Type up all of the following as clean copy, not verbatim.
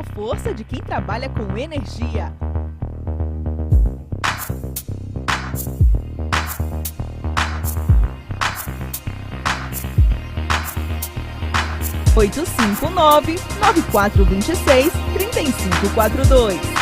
a força de quem trabalha com energia. Oito cinco nove 9426 3542.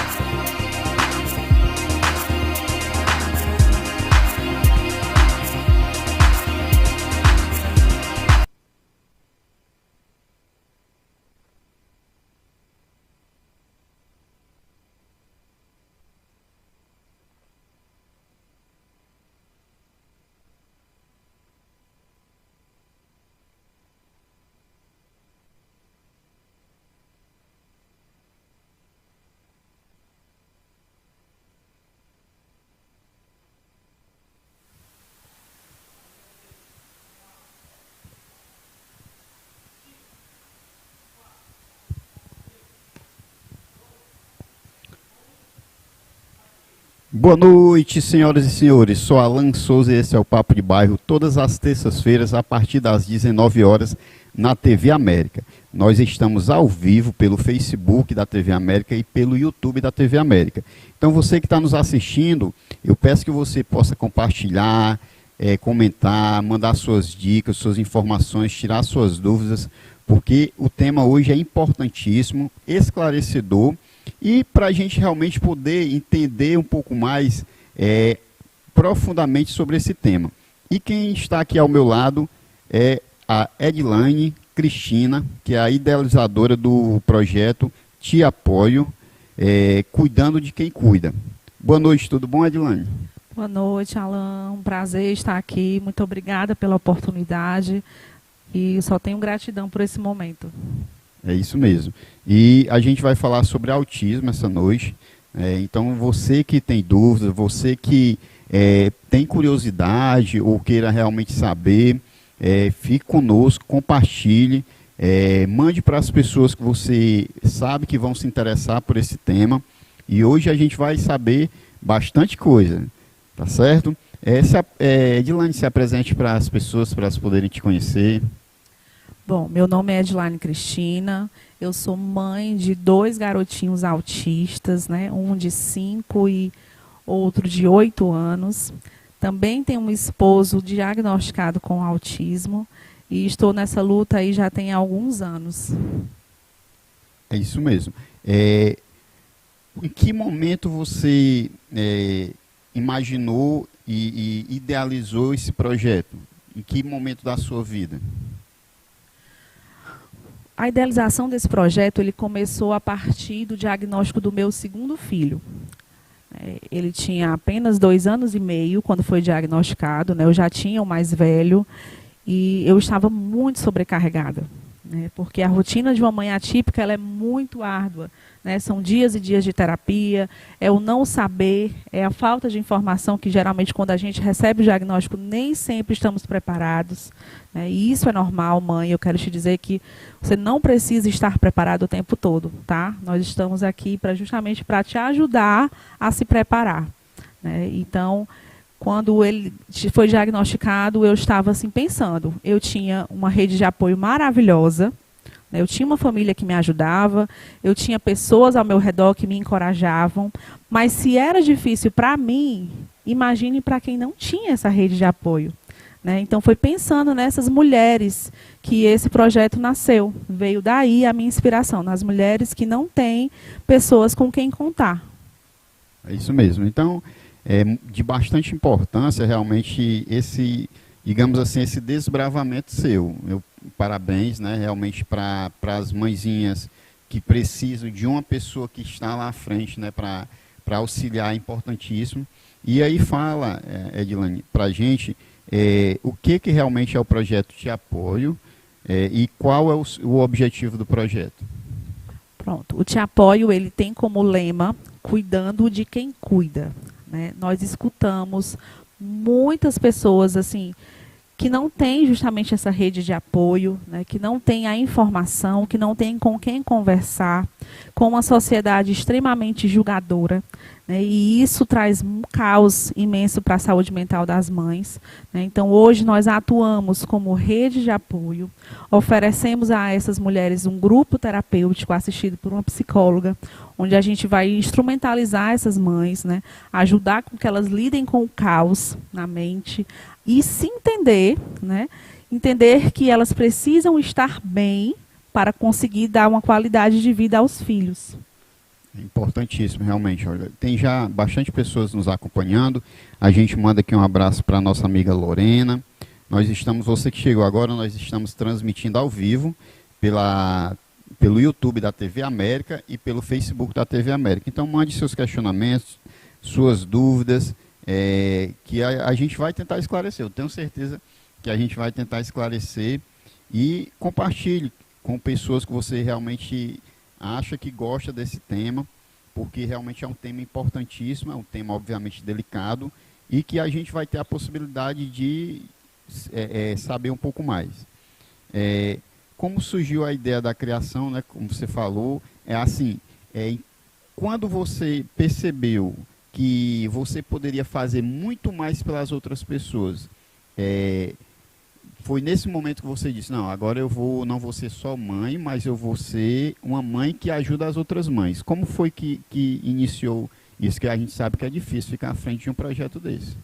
Boa noite, senhoras e senhores. Sou Alan Souza e esse é o Papo de Bairro, todas as terças-feiras, a partir das 19 horas, na TV América. Nós estamos ao vivo pelo Facebook da TV América e pelo YouTube da TV América. Então, você que está nos assistindo, eu peço que você possa compartilhar, comentar, mandar suas dicas, suas informações, tirar suas dúvidas, porque o tema hoje é importantíssimo, esclarecedor, e para a gente realmente poder entender um pouco mais profundamente sobre esse tema. E quem está aqui ao meu lado é a Edilane Cristina, que é a idealizadora do projeto Te Apoio, Cuidando de Quem Cuida. Boa noite, tudo bom, Edilane? Boa noite, Alan. Um prazer estar aqui. Muito obrigada pela oportunidade e só tenho gratidão por esse momento. É isso mesmo. E a gente vai falar sobre autismo essa noite. Então, você que tem dúvidas, você que tem curiosidade ou queira realmente saber, fique conosco, compartilhe, mande para as pessoas que você sabe que vão se interessar por esse tema. E hoje a gente vai saber bastante coisa, tá certo? Edilane, se apresente para as pessoas, para elas poderem te conhecer. Bom, meu nome é Edilane Cristina, eu sou mãe de 2 garotinhos autistas, né? Um de 5 e outro de 8 anos. Também tenho um esposo diagnosticado com autismo e estou nessa luta aí já tem alguns anos. É isso mesmo. Em que momento você imaginou e idealizou esse projeto? Em que momento da sua vida? A idealização desse projeto ele começou a partir do diagnóstico do meu 2º filho. Ele tinha apenas 2 anos e meio quando foi diagnosticado, né? Eu já tinha o mais velho e eu estava muito sobrecarregada, né? Porque a rotina de uma mãe atípica ela é muito árdua, né? São dias e dias de terapia, é o não saber, é a falta de informação que geralmente quando a gente recebe o diagnóstico nem sempre estamos preparados, né? E isso é normal, mãe. Eu quero te dizer que você não precisa estar preparado o tempo todo, tá? Nós estamos aqui justamente para te ajudar a se preparar, né? Então, quando ele foi diagnosticado, eu estava assim pensando, eu tinha uma rede de apoio maravilhosa, eu tinha uma família que me ajudava, eu tinha pessoas ao meu redor que me encorajavam, mas se era difícil para mim, imagine para quem não tinha essa rede de apoio, né? Então foi pensando nessas mulheres que esse projeto nasceu, veio daí a minha inspiração, nas mulheres que não têm pessoas com quem contar. É isso mesmo. Então, é de bastante importância realmente esse, digamos assim, esse desbravamento seu. Parabéns, né, realmente para as mãezinhas que precisam de uma pessoa que está lá à frente, né, para auxiliar, é importantíssimo. E aí fala, Edilane, para a gente o que realmente é o projeto de apoio e qual é o objetivo do projeto. Pronto, o Te Apoio ele tem como lema cuidando de quem cuida, né? Nós escutamos muitas pessoas assim que não têm justamente essa rede de apoio, né, que não têm a informação, que não têm com quem conversar, com uma sociedade extremamente julgadora, né? E isso traz um caos imenso para a saúde mental das mães, né? Então, hoje nós atuamos como rede de apoio, oferecemos a essas mulheres um grupo terapêutico assistido por uma psicóloga, onde a gente vai instrumentalizar essas mães, né? Ajudar com que elas lidem com o caos na mente e se entender, né? Entender que elas precisam estar bem para conseguir dar uma qualidade de vida aos filhos. É importantíssimo, realmente. Olha, tem já bastante pessoas nos acompanhando. A gente manda aqui um abraço para a nossa amiga Lorena. Você que chegou agora, nós estamos transmitindo ao vivo pelo YouTube da TV América e pelo Facebook da TV América. Então, mande seus questionamentos, suas dúvidas, que a gente vai tentar esclarecer. Eu tenho certeza que a gente vai tentar esclarecer, e compartilhe com pessoas que você realmente acha que gosta desse tema, porque realmente é um tema importantíssimo, é um tema obviamente delicado, e que a gente vai ter a possibilidade de saber um pouco mais. Como surgiu a ideia da criação, né, como você falou, quando você percebeu que você poderia fazer muito mais pelas outras pessoas, foi nesse momento que você disse, não, agora não vou ser só mãe, mas eu vou ser uma mãe que ajuda as outras mães. Como foi que iniciou isso, que a gente sabe que é difícil ficar à frente de um projeto desse?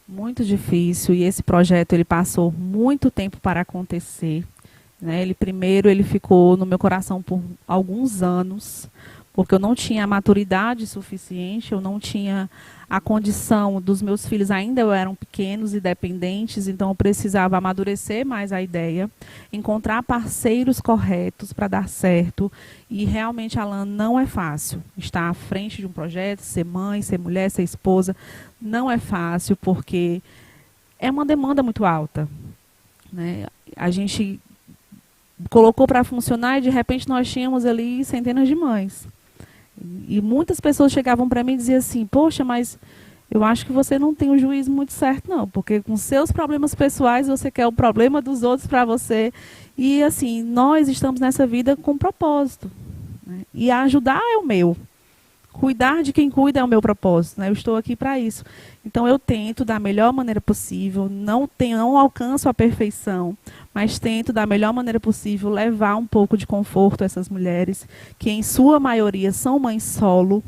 Muito difícil, e esse projeto ele passou muito tempo para acontecer, né? Ele ficou no meu coração por alguns anos, porque eu não tinha a maturidade suficiente, eu não tinha a condição dos meus filhos, ainda eram pequenos e dependentes, então eu precisava amadurecer mais a ideia, encontrar parceiros corretos para dar certo. E realmente, Alan, não é fácil estar à frente de um projeto, ser mãe, ser mulher, ser esposa. Não é fácil, porque é uma demanda muito alta, né? A gente colocou para funcionar e de repente nós tínhamos ali centenas de mães. E muitas pessoas chegavam para mim e diziam assim, poxa, mas eu acho que você não tem um juízo muito certo, não, porque com seus problemas pessoais você quer o problema dos outros para você. E assim, nós estamos nessa vida com propósito, né? E ajudar é o meu. Cuidar de quem cuida é o meu propósito, né? Eu estou aqui para isso. Então eu tento da melhor maneira possível, não alcanço a perfeição, mas tento da melhor maneira possível levar um pouco de conforto a essas mulheres, que em sua maioria são mães solo,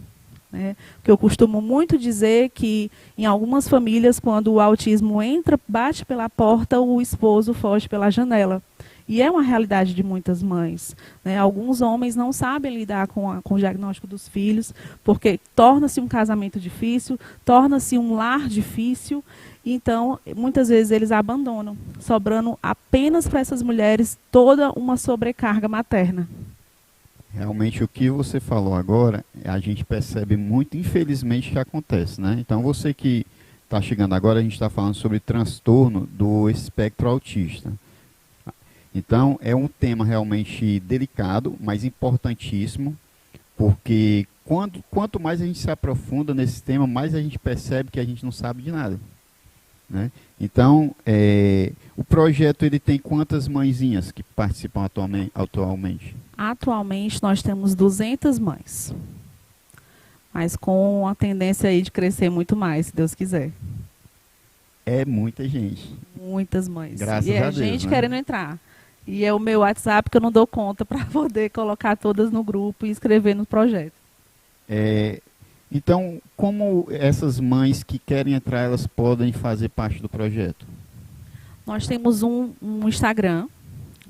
né? Porque eu costumo muito dizer que em algumas famílias, quando o autismo entra, bate pela porta, o esposo foge pela janela. E é uma realidade de muitas mães, né? Alguns homens não sabem lidar com o diagnóstico dos filhos, porque torna-se um casamento difícil, torna-se um lar difícil, então muitas vezes eles abandonam, sobrando apenas para essas mulheres toda uma sobrecarga materna. Realmente o que você falou agora, a gente percebe muito, infelizmente, que acontece, né? Então você que está chegando agora, a gente está falando sobre transtorno do espectro autista. Então, é um tema realmente delicado, mas importantíssimo, porque quanto mais a gente se aprofunda nesse tema, mais a gente percebe que a gente não sabe de nada, né? Então, o projeto ele tem quantas mãezinhas que participam atualmente? Atualmente, nós temos 200 mães, mas com a tendência aí de crescer muito mais, se Deus quiser. É muita gente. Muitas mães. Graças a Deus, gente, né? Querendo entrar. E é o meu WhatsApp que eu não dou conta para poder colocar todas no grupo e escrever no projeto. Então, como essas mães que querem entrar, elas podem fazer parte do projeto? Nós temos um Instagram,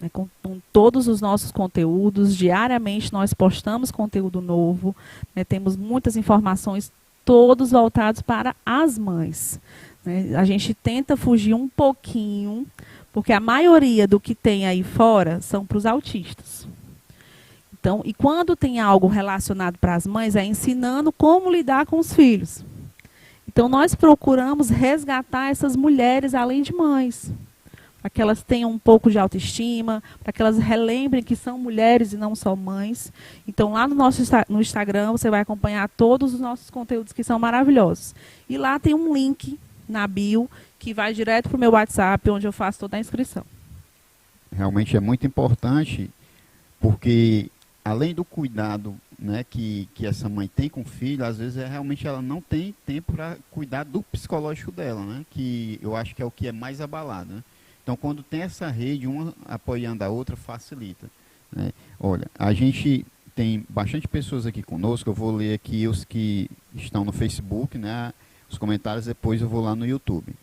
né, com todos os nossos conteúdos. Diariamente nós postamos conteúdo novo, né, temos muitas informações, todos voltados para as mães, né? A gente tenta fugir um pouquinho, porque a maioria do que tem aí fora são para os autistas. Então, e quando tem algo relacionado para as mães, é ensinando como lidar com os filhos. Então, nós procuramos resgatar essas mulheres além de mães, para que elas tenham um pouco de autoestima, para que elas relembrem que são mulheres e não só mães. Então, lá no Instagram, você vai acompanhar todos os nossos conteúdos que são maravilhosos. E lá tem um link na bio, que vai direto para o meu WhatsApp, onde eu faço toda a inscrição. Realmente é muito importante, porque além do cuidado né, que essa mãe tem com o filho, às vezes realmente ela não tem tempo para cuidar do psicológico dela, né, que eu acho que é o que é mais abalado, né? Então, quando tem essa rede, uma apoiando a outra, facilita, né? Olha, a gente tem bastante pessoas aqui conosco, eu vou ler aqui os que estão no Facebook, né, os comentários, depois eu vou lá no YouTube.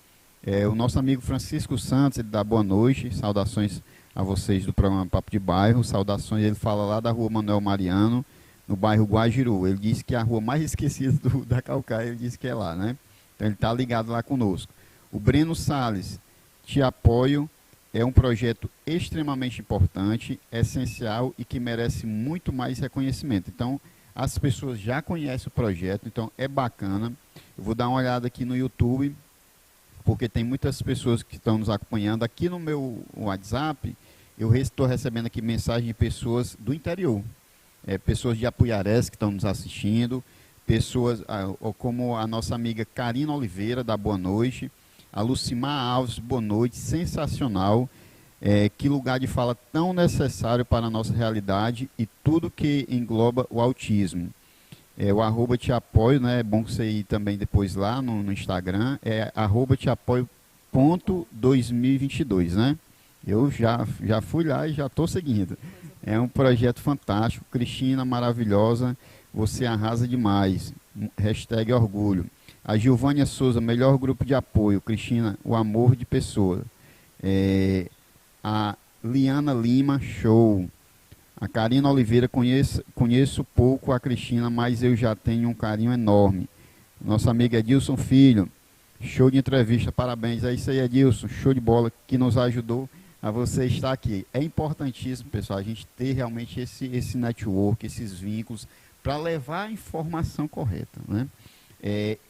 O nosso amigo Francisco Santos, ele dá boa noite, saudações a vocês do programa Papo de Bairro, saudações, ele fala lá da rua Manuel Mariano, no bairro Guajiru. Ele disse que é a rua mais esquecida da Caucaia, ele disse que é lá, né? Então ele está ligado lá conosco. O Breno Salles, Te Apoio, é um projeto extremamente importante, essencial e que merece muito mais reconhecimento. Então, as pessoas já conhecem o projeto, então é bacana. Eu vou dar uma olhada aqui no YouTube, porque tem muitas pessoas que estão nos acompanhando. Aqui no meu WhatsApp, eu estou recebendo aqui mensagem de pessoas do interior. Pessoas de Apuiarés que estão nos assistindo, pessoas como a nossa amiga Karina Oliveira, da Boa Noite, a Lucimar Alves, boa noite, sensacional, que lugar de fala tão necessário para a nossa realidade e tudo que engloba o autismo. O @te apoio, né, é bom que você ir também depois lá no Instagram, é @teapoio.2022, né? Eu já fui lá e já estou seguindo. É um projeto fantástico, Cristina, maravilhosa, você arrasa demais, #orgulho. A Gilvânia Souza, melhor grupo de apoio, Cristina, o amor de pessoa. A Liana Lima, show. A Karina Oliveira, conheço pouco a Cristina, mas eu já tenho um carinho enorme. Nossa amiga Edilson Filho, show de entrevista, parabéns. É isso aí, Edilson, show de bola, que nos ajudou a você estar aqui. É importantíssimo, pessoal, a gente ter realmente esse network, esses vínculos, para levar a informação correta, né?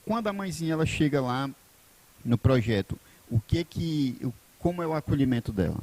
Quando a mãezinha ela chega lá no projeto, como é o acolhimento dela?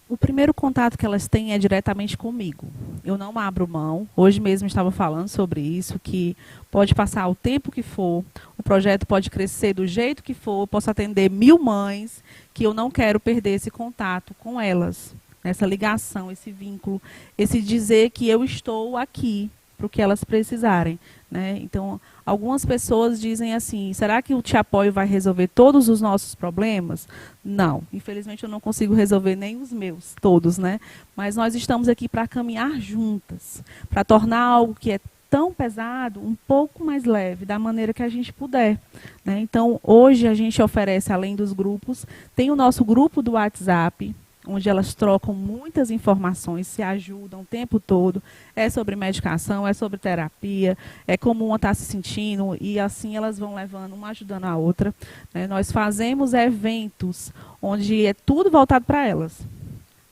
O primeiro contato que elas têm é diretamente comigo. Eu não abro mão. Hoje mesmo estava falando sobre isso, que pode passar o tempo que for, o projeto pode crescer do jeito que for, eu posso atender 1000 mães, que eu não quero perder esse contato com elas, essa ligação, esse vínculo, esse dizer que eu estou aqui para o que elas precisarem, né? Então, algumas pessoas dizem assim, será que o Te Apoio vai resolver todos os nossos problemas? Não, infelizmente eu não consigo resolver nem os meus, todos, né? Mas nós estamos aqui para caminhar juntas, para tornar algo que é tão pesado um pouco mais leve, da maneira que a gente puder, né? Então, hoje a gente oferece, além dos grupos, tem o nosso grupo do WhatsApp, onde elas trocam muitas informações, se ajudam o tempo todo. É sobre medicação, é sobre terapia, é como uma está se sentindo, e assim elas vão levando, uma ajudando a outra, né? Nós fazemos eventos onde é tudo voltado para elas.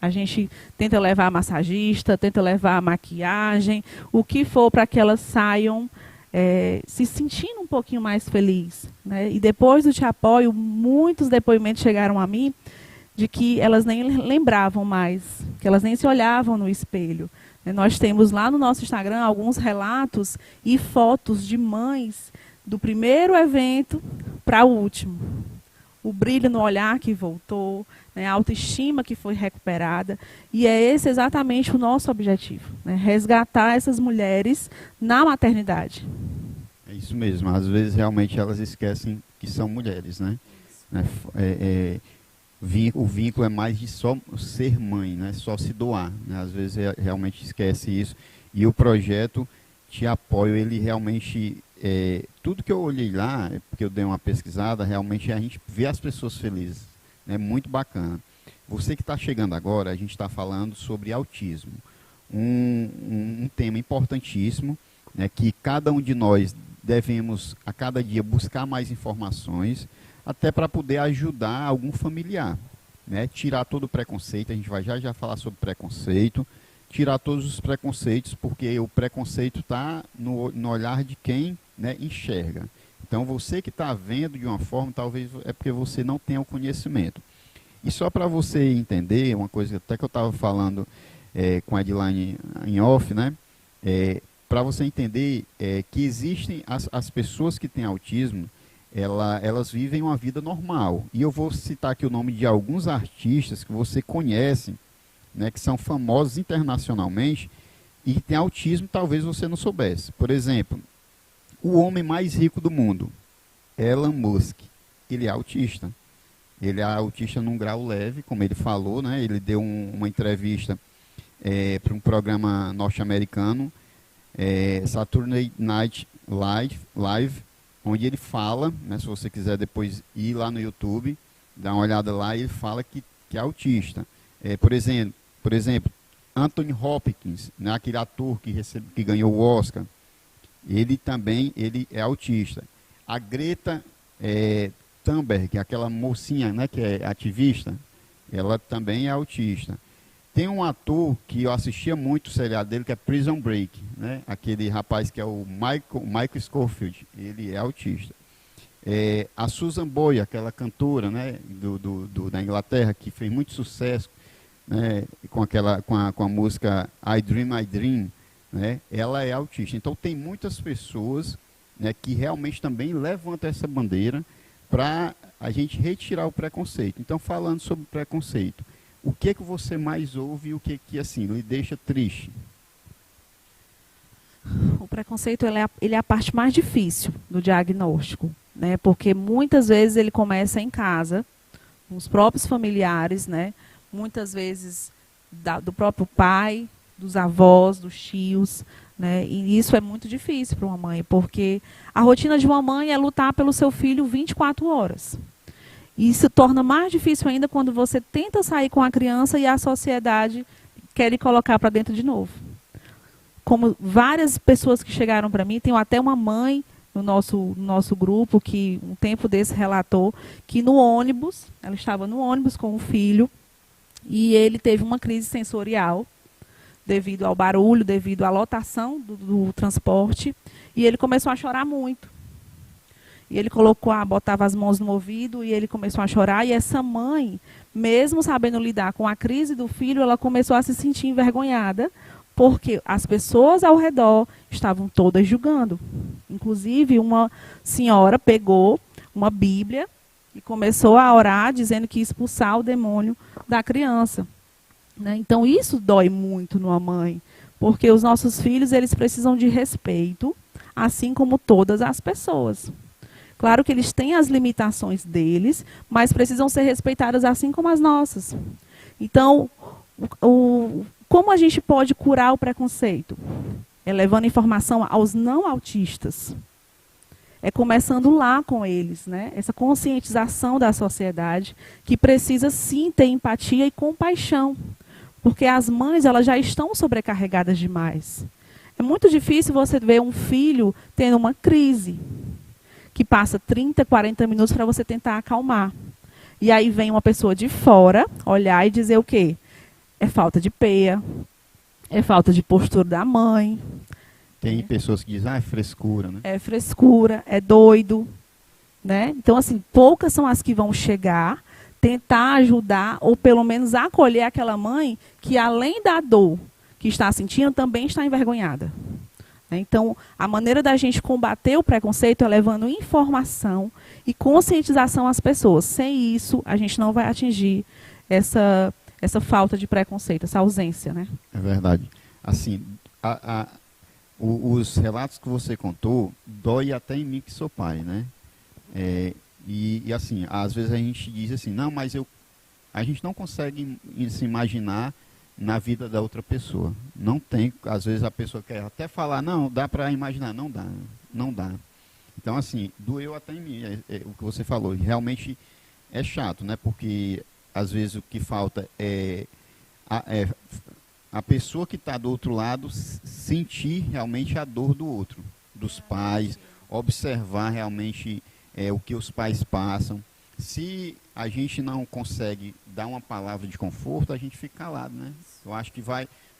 A gente tenta levar a massagista, tenta levar a maquiagem, o que for para que elas saiam se sentindo um pouquinho mais felizes, né? E depois do Te Apoio, muitos depoimentos chegaram a mim, de que elas nem lembravam mais, que elas nem se olhavam no espelho. Nós temos lá no nosso Instagram alguns relatos e fotos de mães do primeiro evento para o último. O brilho no olhar que voltou, né, a autoestima que foi recuperada. E é esse exatamente o nosso objetivo, né, resgatar essas mulheres na maternidade. É isso mesmo, às vezes realmente elas esquecem que são mulheres, né? O vínculo é mais de só ser mãe, né? Só se doar, né? Às vezes realmente esquece isso. E o projeto Te Apoio, ele realmente, tudo que eu olhei lá, porque eu dei uma pesquisada, realmente a gente vê as pessoas felizes. É muito bacana. Você que está chegando agora, a gente está falando sobre autismo. Um tema importantíssimo, né, que cada um de nós devemos, a cada dia, buscar mais informações, até para poder ajudar algum familiar, né? Tirar todo o preconceito, a gente vai já falar sobre preconceito, tirar todos os preconceitos, porque o preconceito está no olhar de quem, né, enxerga. Então, você que está vendo de uma forma, talvez é porque você não tenha o conhecimento. E só para você entender, uma coisa até que eu estava falando com a Edilane em off, né? Para você entender que existem as pessoas que têm autismo, elas vivem uma vida normal. E eu vou citar aqui o nome de alguns artistas que você conhece, né, que são famosos internacionalmente, e tem autismo, talvez você não soubesse. Por exemplo, o homem mais rico do mundo, Elon Musk, ele é autista. Ele é autista num grau leve, como ele falou, né? Ele deu uma entrevista para um programa norte-americano, Saturday Night Live, onde ele fala, né, se você quiser depois ir lá no YouTube, dar uma olhada lá, ele fala que é autista. Por exemplo, Anthony Hopkins, né, aquele ator que ganhou o Oscar, ele é autista. A Greta Thunberg, aquela mocinha, né, que é ativista, ela também é autista. Tem um ator que eu assistia muito o seriado dele, que é Prison Break, né? Aquele rapaz que é o Michael Scofield, ele é autista. A Susan Boyle, aquela cantora, né, da Inglaterra, que fez muito sucesso, né, com a música I Dream, né, ela é autista. Então tem muitas pessoas, né, que realmente também levantam essa bandeira para a gente retirar o preconceito. Então, falando sobre preconceito, o que você mais ouve e o que assim, lhe deixa triste? O preconceito ele é a parte mais difícil do diagnóstico, né? Porque muitas vezes ele começa em casa, com os próprios familiares, né? Muitas vezes do próprio pai, dos avós, dos tios, né? E isso é muito difícil para uma mãe, porque a rotina de uma mãe é lutar pelo seu filho 24 horas. E se torna mais difícil ainda quando você tenta sair com a criança e a sociedade quer lhe colocar para dentro de novo. Como várias pessoas que chegaram para mim, tem até uma mãe no nosso grupo que um tempo desse relatou que no ônibus, ela estava no ônibus com o filho e ele teve uma crise sensorial devido ao barulho, devido à lotação do transporte, e ele começou a chorar muito. E ele botava as mãos no ouvido e ele começou a chorar. E essa mãe, mesmo sabendo lidar com a crise do filho, ela começou a se sentir envergonhada, porque as pessoas ao redor estavam todas julgando. Inclusive, uma senhora pegou uma Bíblia e começou a orar, dizendo que ia expulsar o demônio da criança. Né? Então, isso dói muito numa mãe, porque os nossos filhos eles precisam de respeito, assim como todas as pessoas. Claro que eles têm as limitações deles, mas precisam ser respeitadas assim como as nossas. Então, como a gente pode curar o preconceito? É levando informação aos não autistas. É começando lá com eles, né? Essa conscientização da sociedade, que precisa sim ter empatia e compaixão. Porque as mães elas já estão sobrecarregadas demais. É muito difícil você ver um filho tendo uma crise, que passa 30, 40 minutos para você tentar acalmar. E aí vem uma pessoa de fora olhar e dizer o quê? É falta de peia, é falta de postura da mãe. Tem pessoas que dizem, é frescura, né? É frescura, é doido. Né? Então, assim, poucas são as que vão chegar, tentar ajudar, ou pelo menos acolher aquela mãe que, além da dor que está sentindo, também está envergonhada. Então, a maneira da gente combater o preconceito é levando informação e conscientização às pessoas. Sem isso, a gente não vai atingir essa falta de preconceito, essa ausência, né? É verdade. Assim, os relatos que você contou, dói até em mim que sou pai, né? E assim, às vezes a gente diz assim, não, mas a gente não consegue se imaginar na vida da outra pessoa. Não tem, às vezes a pessoa quer até falar, não, dá para imaginar, não dá. Então, assim, doeu até em mim, o que você falou, realmente é chato, né? Porque, às vezes, o que falta é a pessoa que está do outro lado sentir realmente a dor do outro, dos pais, observar realmente o que os pais passam. Se a gente não consegue dar uma palavra de conforto, a gente fica calado, né? Eu acho que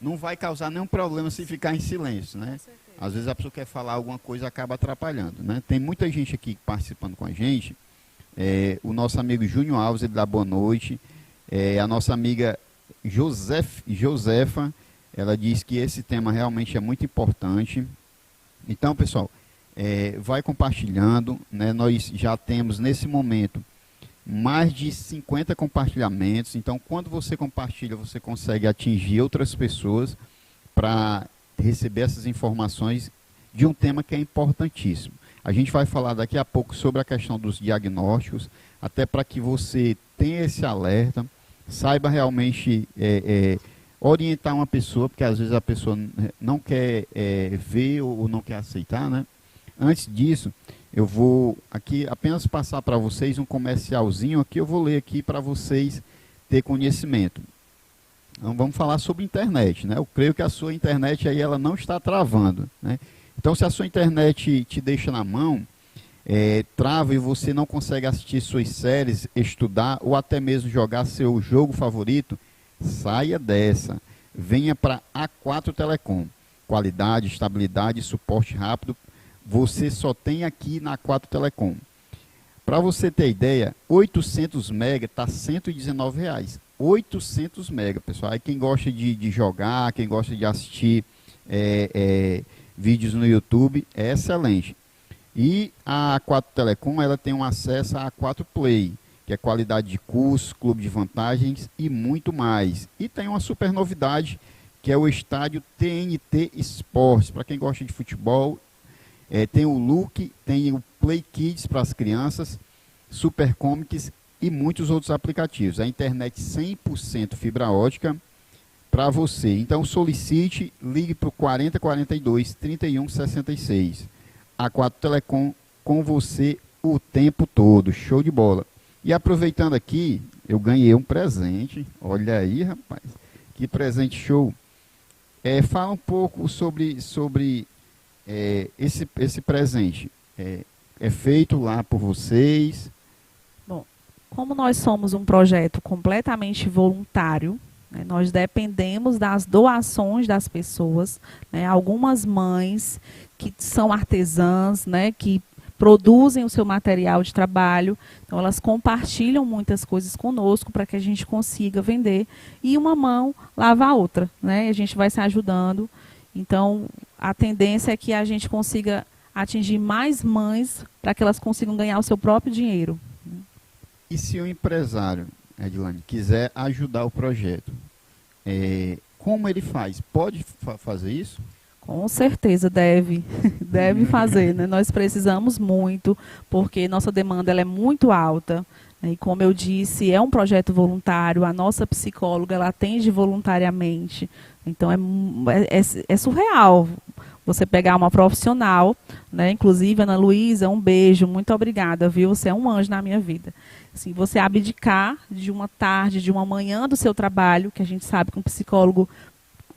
não vai causar nenhum problema se ficar em silêncio, né? Às vezes a pessoa quer falar alguma coisa e acaba atrapalhando, né? Tem muita gente aqui participando com a gente. O nosso amigo Júnior Alves, ele dá boa noite. A nossa amiga Josefa, ela diz que esse tema realmente é muito importante. Então, pessoal, vai compartilhando, né? Nós já temos nesse momento mais de 50 compartilhamentos. Então, quando você compartilha, você consegue atingir outras pessoas para receber essas informações de um tema que é importantíssimo. A gente vai falar daqui a pouco sobre a questão dos diagnósticos, até para que você tenha esse alerta, saiba realmente orientar uma pessoa, porque às vezes a pessoa não quer ver ou não quer aceitar, né? Antes disso, eu vou aqui apenas passar para vocês um comercialzinho aqui, eu vou ler aqui para vocês ter conhecimento. Então vamos falar sobre internet, né? Eu creio que a sua internet aí ela não está travando, né? Então se a sua internet te deixa na mão, trava e você não consegue assistir suas séries, estudar ou até mesmo jogar seu jogo favorito, saia dessa. Venha para A4 Telecom. Qualidade, estabilidade, suporte rápido, você só tem aqui na A4 Telecom. Para você ter ideia, 800 mega está R$ 119. 800 mega, pessoal. Aí quem gosta de jogar, quem gosta de assistir vídeos no YouTube, é excelente. E a A4 Telecom, ela tem um acesso a A4 Play, que é qualidade de curso, clube de vantagens e muito mais. E tem uma super novidade, que é o estádio TNT Esportes. Para quem gosta de futebol, tem o Look, tem o Play Kids para as crianças, Super Comics e muitos outros aplicativos. A internet 100% fibra ótica para você. Então solicite, ligue para o 4042 3166. A4 Telecom com você o tempo todo. Show de bola. E aproveitando aqui, eu ganhei um presente. Olha aí, rapaz. Que presente show. Fala um pouco sobre esse presente. É feito lá por vocês? Bom, como nós somos um projeto completamente voluntário, né, nós dependemos das doações das pessoas, né, algumas mães que são artesãs, né, que produzem o seu material de trabalho, então elas compartilham muitas coisas conosco para que a gente consiga vender, e uma mão lava a outra, né, e a gente vai se ajudando. Então, a tendência é que a gente consiga atingir mais mães para que elas consigam ganhar o seu próprio dinheiro. E se o empresário, Edilane, quiser ajudar o projeto, como ele faz? Pode fazer isso? Com certeza deve fazer, né? Nós precisamos muito, porque nossa demanda ela é muito alta, né? E como eu disse, é um projeto voluntário, a nossa psicóloga ela atende voluntariamente, então é surreal você pegar uma profissional, né? Inclusive, Ana Luísa, um beijo, muito obrigada, viu? Você é um anjo na minha vida. Assim, você abdicar de uma tarde, de uma manhã do seu trabalho, que a gente sabe que um psicólogo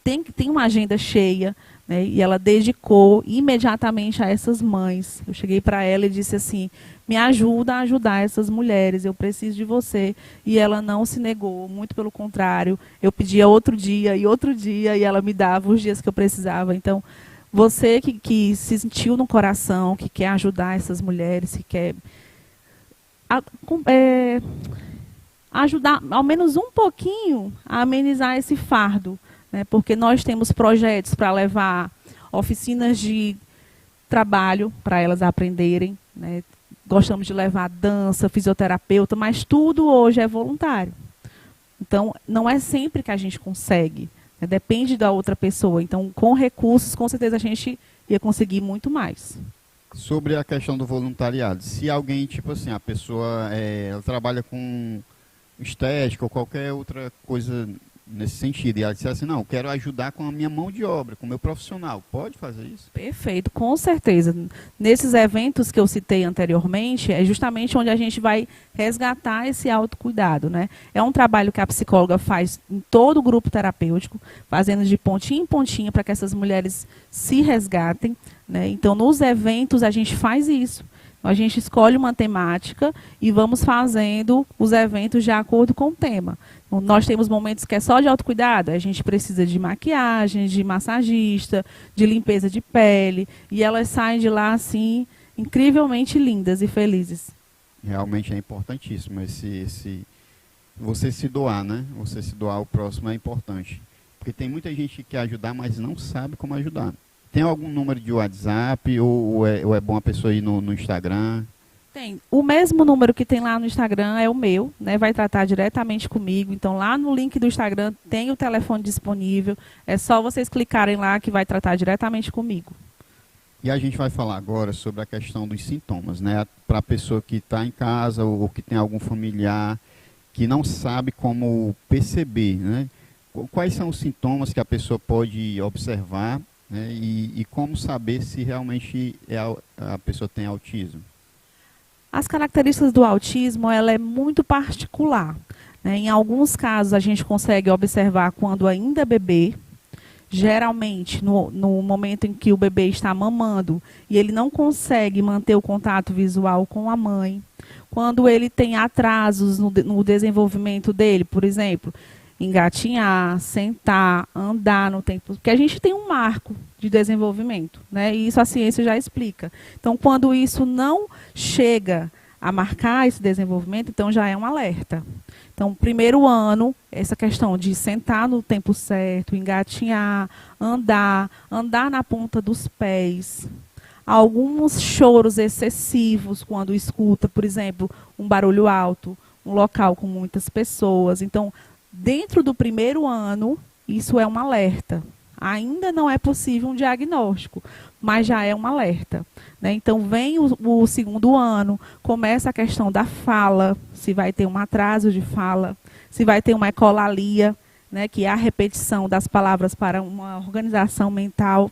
tem uma agenda cheia, né, e ela dedicou imediatamente a essas mães. Eu cheguei para ela e disse assim, me ajuda a ajudar essas mulheres, eu preciso de você. E ela não se negou, muito pelo contrário. Eu pedia outro dia, e ela me dava os dias que eu precisava. Então, você que se sentiu no coração, que quer ajudar essas mulheres, que quer ajudar, ao menos um pouquinho, a amenizar esse fardo, né, porque nós temos projetos para levar oficinas de trabalho para elas aprenderem, né, gostamos de levar dança, fisioterapeuta, mas tudo hoje é voluntário. Então, não é sempre que a gente consegue, né, depende da outra pessoa. Então, com recursos, com certeza a gente ia conseguir muito mais. Sobre a questão do voluntariado, se alguém, tipo assim, a pessoa ela trabalha com estética ou qualquer outra coisa nesse sentido, e ela disser assim, não, quero ajudar com a minha mão de obra, com o meu profissional, pode fazer isso? Perfeito, com certeza. Nesses eventos que eu citei anteriormente, é justamente onde a gente vai resgatar esse autocuidado, né? É um trabalho que a psicóloga faz em todo o grupo terapêutico, fazendo de pontinha em pontinha para que essas mulheres se resgatem, né? Então, nos eventos, a gente faz isso. A gente escolhe uma temática e vamos fazendo os eventos de acordo com o tema. Então, nós temos momentos que é só de autocuidado, a gente precisa de maquiagem, de massagista, de limpeza de pele, e elas saem de lá assim, incrivelmente lindas e felizes. Realmente é importantíssimo você se doar, né? Você se doar ao próximo é importante. Porque tem muita gente que quer ajudar, mas não sabe como ajudar. Tem algum número de WhatsApp ou é bom a pessoa ir no Instagram? Tem. O mesmo número que tem lá no Instagram é o meu, né? Vai tratar diretamente comigo. Então, lá no link do Instagram tem o telefone disponível. É só vocês clicarem lá que vai tratar diretamente comigo. E a gente vai falar agora sobre a questão dos sintomas, né? Para a pessoa que está em casa ou que tem algum familiar que não sabe como perceber, né? Quais são os sintomas que a pessoa pode observar, né? E como saber se realmente a pessoa tem autismo? As características do autismo, ela é muito particular, né? Em alguns casos, a gente consegue observar quando ainda é bebê. Geralmente, no momento em que o bebê está mamando e ele não consegue manter o contato visual com a mãe. Quando ele tem atrasos no desenvolvimento dele, por exemplo, engatinhar, sentar, andar no tempo. Porque a gente tem um marco de desenvolvimento, né? E isso a ciência já explica. Então, quando isso não chega a marcar esse desenvolvimento, então já é um alerta. Então, primeiro ano, essa questão de sentar no tempo certo, engatinhar, andar na ponta dos pés. Alguns choros excessivos quando escuta, por exemplo, um barulho alto, um local com muitas pessoas. Então, dentro do primeiro ano, isso é um alerta. Ainda não é possível um diagnóstico, mas já é um alerta, né? Então, vem o segundo ano, começa a questão da fala, se vai ter um atraso de fala, se vai ter uma ecolalia, né, que é a repetição das palavras para uma organização mental,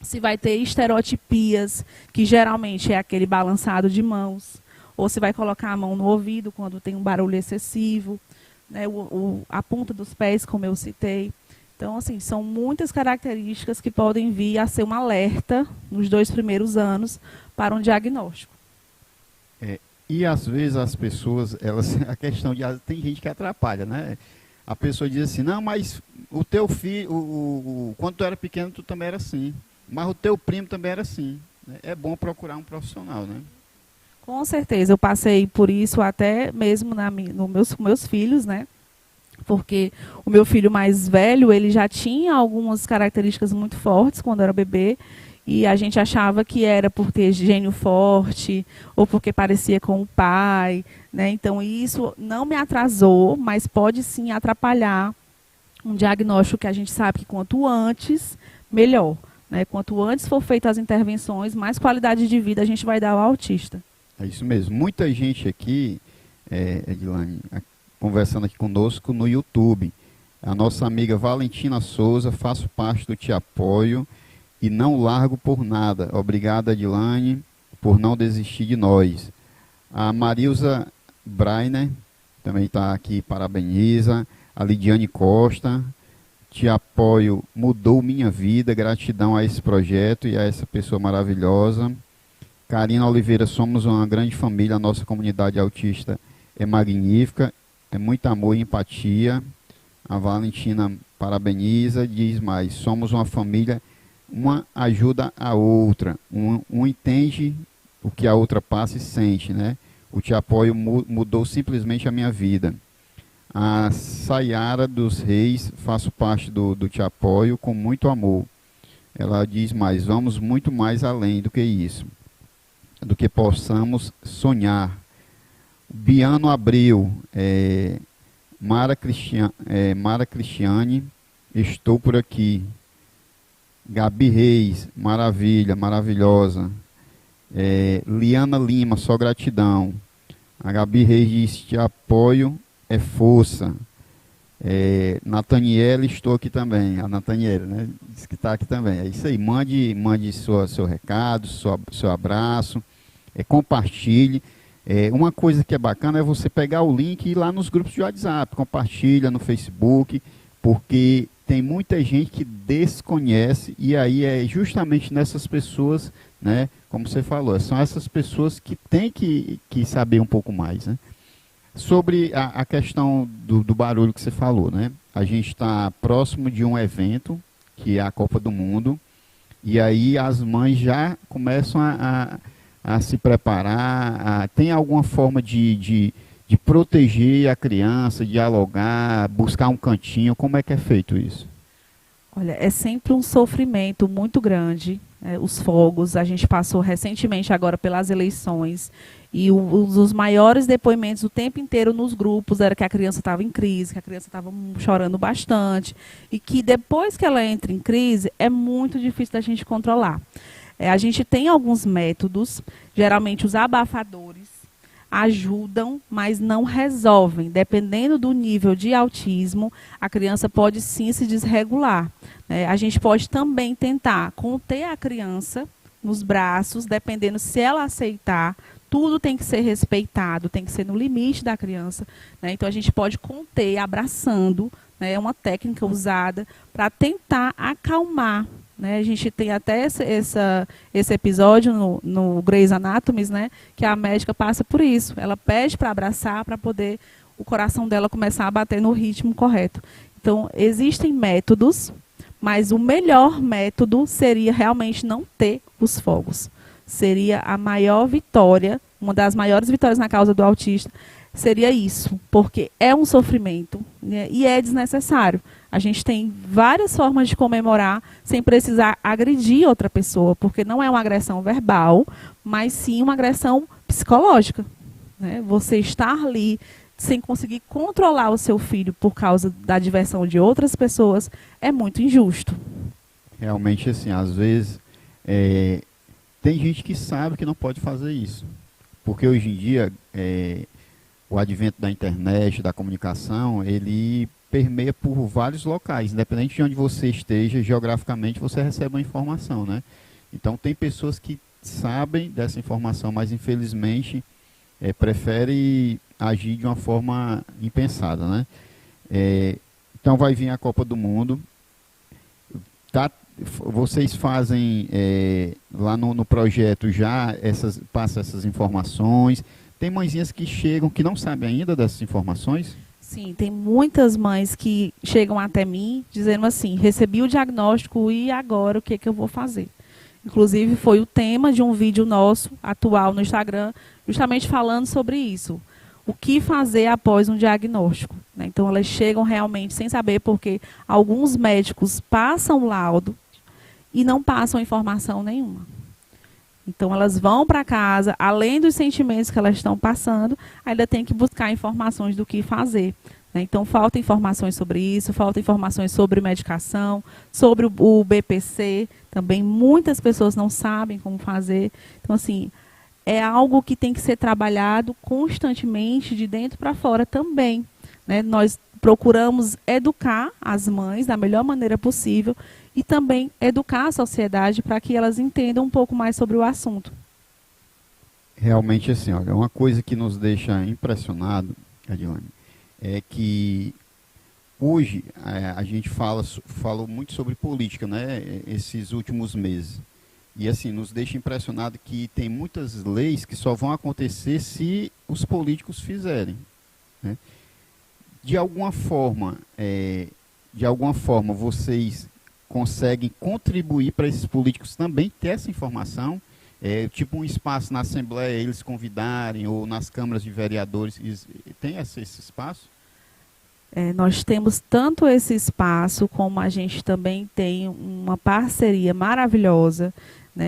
se vai ter estereotipias, que geralmente é aquele balançado de mãos, ou se vai colocar a mão no ouvido quando tem um barulho excessivo, né, a ponta dos pés, como eu citei. Então, assim, são muitas características que podem vir a ser um alerta nos 2 primeiros anos para um diagnóstico. E às vezes as pessoas, a questão de tem gente que atrapalha, né? A pessoa diz assim, não, mas o teu filho, quando tu era pequeno, tu também era assim. Mas o teu primo também era assim. É bom procurar um profissional, né? Com certeza, eu passei por isso até mesmo nos meus filhos, né? Porque o meu filho mais velho, ele já tinha algumas características muito fortes quando era bebê, e a gente achava que era por ter gênio forte, ou porque parecia com o pai, né? Então, isso não me atrasou, mas pode sim atrapalhar um diagnóstico que a gente sabe que quanto antes, melhor, né? Quanto antes for feitas as intervenções, mais qualidade de vida a gente vai dar ao autista. É isso mesmo. Muita gente aqui, Edilane, conversando aqui conosco no YouTube. A nossa amiga Valentina Souza, faço parte do Te Apoio e não largo por nada. Obrigada, Edilane, por não desistir de nós. A Marilza Brainer também está aqui, parabeniza. A Lidiane Costa, Te Apoio mudou minha vida, gratidão a esse projeto e a essa pessoa maravilhosa. Karina Oliveira, somos uma grande família, a nossa comunidade autista é magnífica. É muito amor e empatia. A Valentina parabeniza, diz mais, somos uma família, uma ajuda a outra, um entende o que a outra passa e sente, né? O Te Apoio mudou simplesmente a minha vida. A Sayara dos Reis, faço parte do Te Apoio com muito amor. Ela diz mais, vamos muito mais além do que isso, do que possamos sonhar. Biano Abreu, Mara Cristiane, estou por aqui. Gabi Reis, maravilha, maravilhosa. Liana Lima, só gratidão. A Gabi Reis diz, Te Apoio é força. Nathaniela, estou aqui também. A Nathaniela, né? Diz que está aqui também. É isso aí, mande seu recado, seu abraço, compartilhe. Uma coisa que é bacana é você pegar o link e ir lá nos grupos de WhatsApp, compartilha no Facebook, porque tem muita gente que desconhece e aí é justamente nessas pessoas, né, como você falou, são essas pessoas que têm que saber um pouco mais, né? Sobre a questão do barulho que você falou, né? A gente está próximo de um evento, que é a Copa do Mundo, e aí as mães já começam a se preparar, tem alguma forma de proteger a criança, dialogar, buscar um cantinho, como é que é feito isso? Olha, é sempre um sofrimento muito grande, os fogos. A gente passou recentemente agora pelas eleições e um dos maiores depoimentos o tempo inteiro nos grupos era que a criança estava em crise, que a criança estava chorando bastante e que depois que ela entra em crise é muito difícil da gente controlar. A gente tem alguns métodos, geralmente os abafadores ajudam, mas não resolvem. Dependendo do nível de autismo, a criança pode sim se desregular. A gente pode também tentar conter a criança nos braços, dependendo se ela aceitar. Tudo tem que ser respeitado, tem que ser no limite da criança. Então, a gente pode conter abraçando, é uma técnica usada para tentar acalmar. A gente tem até esse episódio no Grey's Anatomy, que a médica passa por isso. Ela pede para abraçar, para poder o coração dela começar a bater no ritmo correto. Então, existem métodos, mas o melhor método seria realmente não ter os fogos. Seria a maior vitória, uma das maiores vitórias na causa do autista, seria isso, porque é um sofrimento, e é desnecessário. A gente tem várias formas de comemorar sem precisar agredir outra pessoa, porque não é uma agressão verbal, mas sim uma agressão psicológica. Você estar ali sem conseguir controlar o seu filho por causa da diversão de outras pessoas é muito injusto. Realmente, assim, às vezes tem gente que sabe que não pode fazer isso, porque hoje em dia o advento da internet, da comunicação, ele permeia por vários locais, independente de onde você esteja, geograficamente você recebe uma informação, Então tem pessoas que sabem dessa informação, mas infelizmente preferem agir de uma forma impensada, Então vai vir a Copa do Mundo, vocês fazem lá no projeto já passam essas informações. Tem mãezinhas que chegam que não sabem ainda dessas informações? Sim, tem muitas mães que chegam até mim dizendo assim, recebi o diagnóstico e agora o que eu vou fazer? Inclusive foi o tema de um vídeo nosso atual no Instagram, justamente falando sobre isso. O que fazer após um diagnóstico? Então elas chegam realmente sem saber, porque alguns médicos passam laudo e não passam informação nenhuma. Então, elas vão para casa, além dos sentimentos que elas estão passando, ainda tem que buscar informações do que fazer. Então, falta informações sobre isso, falta informações sobre medicação, sobre o BPC. Também muitas pessoas não sabem como fazer. Então, assim, é algo que tem que ser trabalhado constantemente, de dentro para fora também. Nós procuramos educar as mães da melhor maneira possível e também educar a sociedade para que elas entendam um pouco mais sobre o assunto. Realmente, assim, olha, uma coisa que nos deixa impressionado, Adilane, é que hoje a gente falou muito sobre política, esses últimos meses. E assim, nos deixa impressionado que tem muitas leis que só vão acontecer se os políticos fizerem. De alguma forma, vocês conseguem contribuir para esses políticos também ter essa informação? Tipo um espaço na Assembleia, eles convidarem, ou nas câmaras de vereadores, tem esse espaço? Nós temos tanto esse espaço, como a gente também tem uma parceria maravilhosa,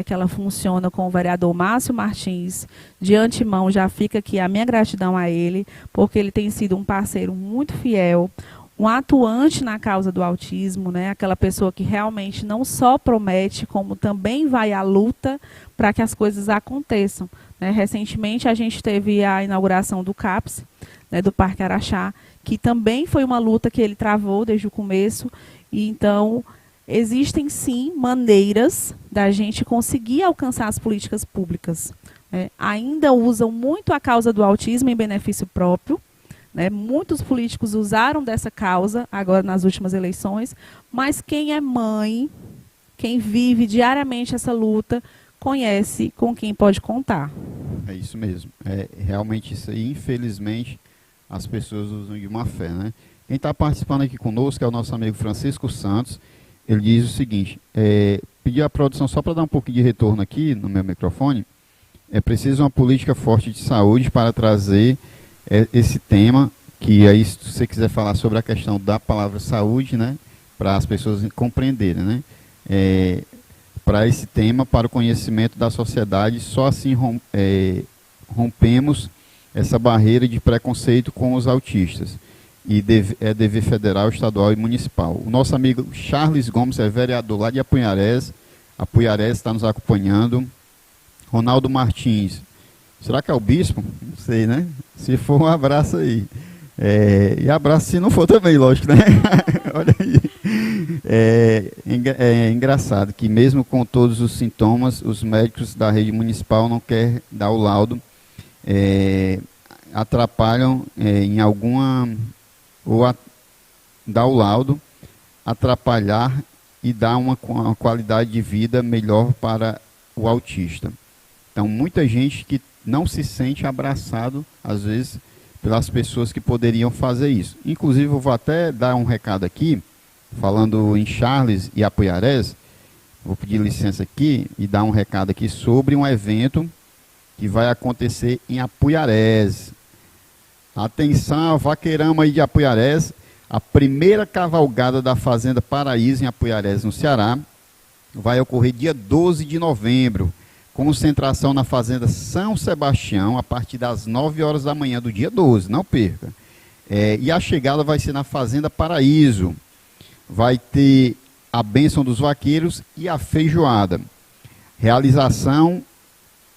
que ela funciona com o vereador Márcio Martins. De antemão já fica aqui a minha gratidão a ele, porque ele tem sido um parceiro muito fiel, um atuante na causa do autismo, aquela pessoa que realmente não só promete, como também vai à luta para que as coisas aconteçam. Recentemente a gente teve a inauguração do CAPS, do Parque Araxá, que também foi uma luta que ele travou desde o começo. E então, existem sim maneiras da gente conseguir alcançar as políticas públicas. Ainda usam muito a causa do autismo em benefício próprio. Muitos políticos usaram dessa causa agora nas últimas eleições, mas quem é mãe, quem vive diariamente essa luta, conhece com quem pode contar. É isso mesmo. Realmente isso aí, infelizmente, as pessoas usam de má fé. Quem está participando aqui conosco é o nosso amigo Francisco Santos. Ele diz o seguinte, pedir à produção só para dar um pouquinho de retorno aqui no meu microfone, é preciso uma política forte de saúde para trazer esse tema, que aí se você quiser falar sobre a questão da palavra saúde, para as pessoas compreenderem, né? Para esse tema, para o conhecimento da sociedade, só assim rompemos essa barreira de preconceito com os autistas. E é dever federal, estadual e municipal. O nosso amigo Charles Gomes é vereador lá de Apuiarés. Apuiarés está nos acompanhando. Ronaldo Martins, será que é o bispo? Não sei, né? Se for, um abraço aí. E abraço se não for também, lógico, né? Olha aí. É engraçado que mesmo com todos os sintomas, os médicos da rede municipal não querem dar o laudo, atrapalham em alguma, ou dar o laudo, atrapalhar e dar uma qualidade de vida melhor para o autista. Então, muita gente que não se sente abraçado, às vezes, pelas pessoas que poderiam fazer isso. Inclusive, eu vou até dar um recado aqui, falando em Charles e Apuiarés, vou pedir licença aqui e dar um recado aqui sobre um evento que vai acontecer em Apuiarés. Atenção, vaqueirama aí de Apuiarés, a primeira cavalgada da Fazenda Paraíso em Apuiarés, no Ceará, vai ocorrer dia 12 de novembro, concentração na Fazenda São Sebastião, a partir das 9 horas da manhã do dia 12, não perca. E a chegada vai ser na Fazenda Paraíso. Vai ter a bênção dos vaqueiros e a feijoada. Realização,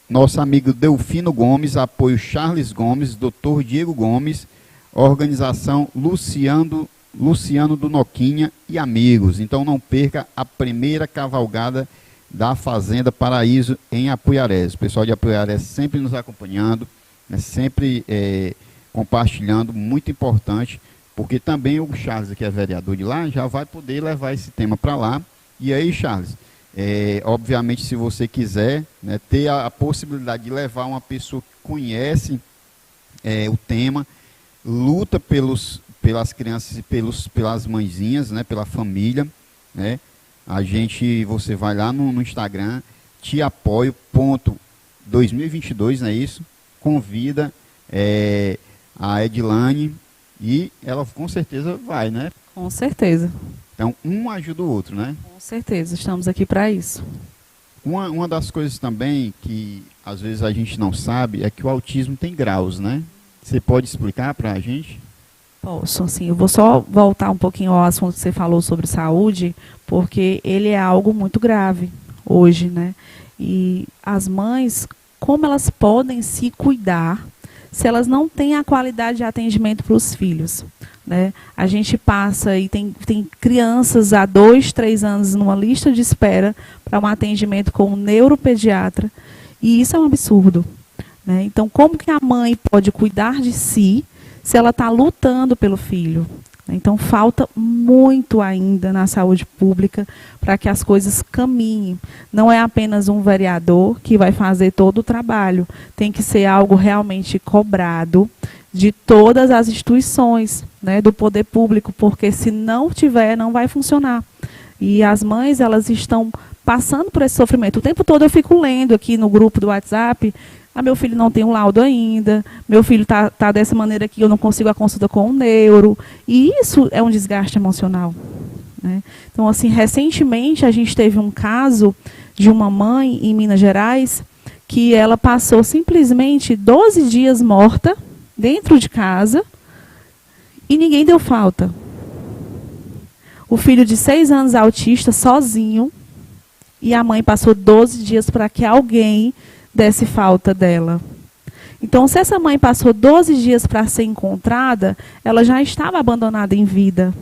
nosso amigo Delfino Gomes, apoio Charles Gomes, Dr. Diego Gomes, organização Luciano do Noquinha e amigos. Então não perca a primeira cavalgada da Fazenda Paraíso em Apuiarés. O pessoal de Apuiarés sempre nos acompanhando, né, sempre compartilhando, muito importante, porque também o Charles, que é vereador de lá, já vai poder levar esse tema para lá. E aí, Charles, obviamente, se você quiser, né, ter a possibilidade de levar uma pessoa que conhece o tema, luta pelas crianças e pelas mãezinhas, né, pela família, né? Você vai lá no Instagram, teapoio.2022, não é isso? Convida a Edilane e ela com certeza vai, né? Com certeza. Então, um ajuda o outro, né? Com certeza, estamos aqui para isso. Uma das coisas também que às vezes a gente não sabe é que o autismo tem graus, né? Você pode explicar para a gente? Posso, sim. Eu vou só voltar um pouquinho ao assunto que você falou sobre saúde, porque ele é algo muito grave hoje, né? E as mães, como elas podem se cuidar se elas não têm a qualidade de atendimento para os filhos, né? A gente passa e tem crianças há 2, 3 anos numa lista de espera para um atendimento com um neuropediatra, e isso é um absurdo, né? Então, como que a mãe pode cuidar de si se ela está lutando pelo filho? Então, falta muito ainda na saúde pública para que as coisas caminhem. Não é apenas um vereador que vai fazer todo o trabalho. Tem que ser algo realmente cobrado de todas as instituições, né, do poder público, porque se não tiver, não vai funcionar. E as mães, elas estão passando por esse sofrimento. O tempo todo eu fico lendo aqui no grupo do WhatsApp: meu filho não tem um laudo ainda, meu filho tá dessa maneira aqui, eu não consigo a consulta com o neuro. E isso é um desgaste emocional, né? Então, assim, recentemente a gente teve um caso de uma mãe em Minas Gerais que ela passou simplesmente 12 dias morta dentro de casa e ninguém deu falta. O filho de 6 anos autista, sozinho, e a mãe passou 12 dias para que alguém desse falta dela. Então, se essa mãe passou 12 dias para ser encontrada, ela já estava abandonada em vida.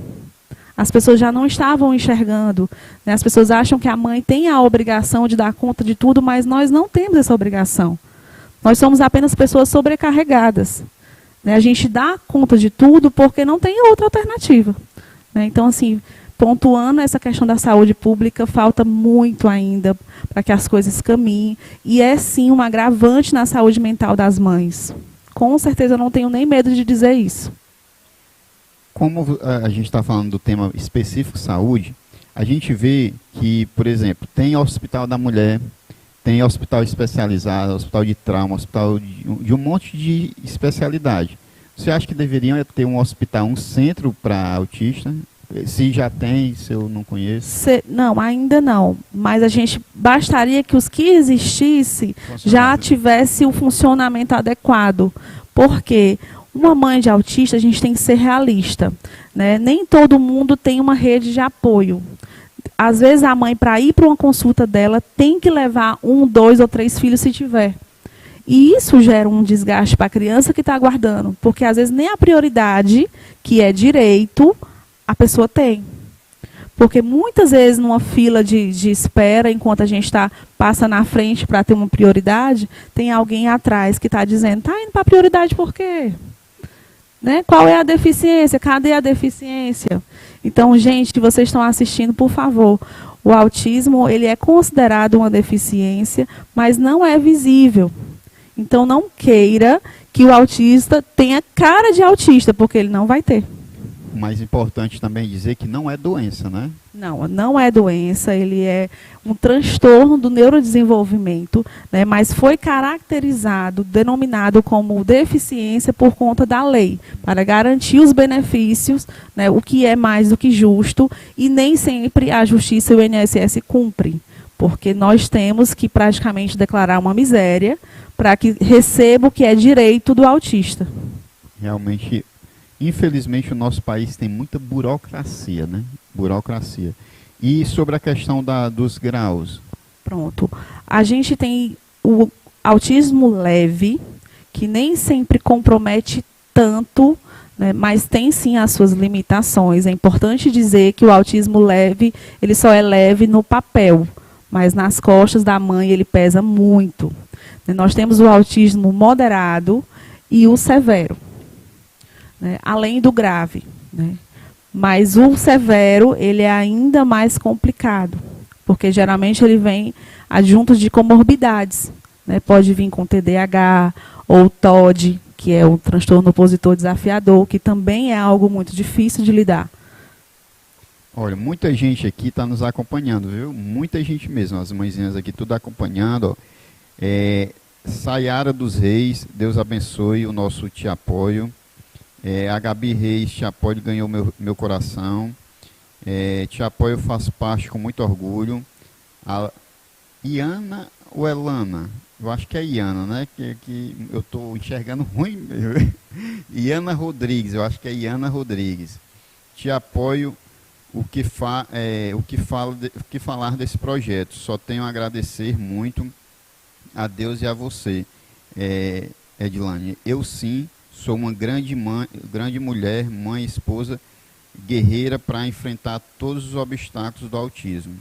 As pessoas já não estavam enxergando, né? As pessoas acham que a mãe tem a obrigação de dar conta de tudo, mas nós não temos essa obrigação. Nós somos apenas pessoas sobrecarregadas, né? A gente dá conta de tudo porque não tem outra alternativa, né? Então, assim, pontuando essa questão da saúde pública, falta muito ainda para que as coisas caminhem. E é sim um agravante na saúde mental das mães. Com certeza eu não tenho nem medo de dizer isso. Como a gente está falando do tema específico saúde, a gente vê que, por exemplo, tem hospital da mulher, tem hospital especializado, hospital de trauma, hospital de um monte de especialidade. Você acha que deveriam ter um hospital, um centro para autista? Se já tem, se eu não conheço. Não, ainda não. Mas bastaria que os que existissem já tivesse o funcionamento adequado. Porque uma mãe de autista, a gente tem que ser realista, né? Nem todo mundo tem uma rede de apoio. Às vezes a mãe, para ir para uma consulta dela, tem que levar 1, 2 ou 3 filhos se tiver. E isso gera um desgaste para a criança que está aguardando. Porque às vezes nem a prioridade, que é direito, a pessoa tem. Porque muitas vezes numa fila de espera, enquanto a gente passa na frente para ter uma prioridade, tem alguém atrás que está dizendo, está indo para a prioridade por quê? Né? Qual é a deficiência? Cadê a deficiência? Então, gente, que vocês estão assistindo, por favor, o autismo ele é considerado uma deficiência, mas não é visível. Então, não queira que o autista tenha cara de autista, porque ele não vai ter. O mais importante também é dizer que não é doença, né? Não, não é doença, ele é um transtorno do neurodesenvolvimento, né, mas foi caracterizado, denominado como deficiência por conta da lei, para garantir os benefícios, né, o que é mais do que justo, e nem sempre a Justiça e o INSS cumprem, porque nós temos que praticamente declarar uma miséria para que receba o que é direito do autista. Realmente, infelizmente, o nosso país tem muita burocracia, né? Burocracia. E sobre a questão dos graus? Pronto. A gente tem o autismo leve, que nem sempre compromete tanto, né, mas tem sim as suas limitações. É importante dizer que o autismo leve, ele só é leve no papel, mas nas costas da mãe ele pesa muito. Nós temos o autismo moderado e o severo, né, além do grave, né? Mas o severo, ele é ainda mais complicado, porque geralmente ele vem adjunto de comorbidades, né? Pode vir com TDAH ou TOD, que é o transtorno opositor desafiador, que também é algo muito difícil de lidar. Olha, muita gente aqui está nos acompanhando, viu? Muita gente mesmo, as mãezinhas aqui tudo acompanhando. Sayara dos Reis, Deus abençoe o nosso Te Apoio. A Gabi Reis, Te Apoio, ganhou meu coração. Te Apoio, faz parte com muito orgulho. A Iana ou Elana? Eu acho que é Iana, né? Que eu estou enxergando ruim. Iana Rodrigues, eu acho que é Iana Rodrigues. Te Apoio, o que falar desse projeto. Só tenho a agradecer muito a Deus e a você, Edilane. Eu sim sou uma grande mulher, mãe, esposa, guerreira para enfrentar todos os obstáculos do autismo.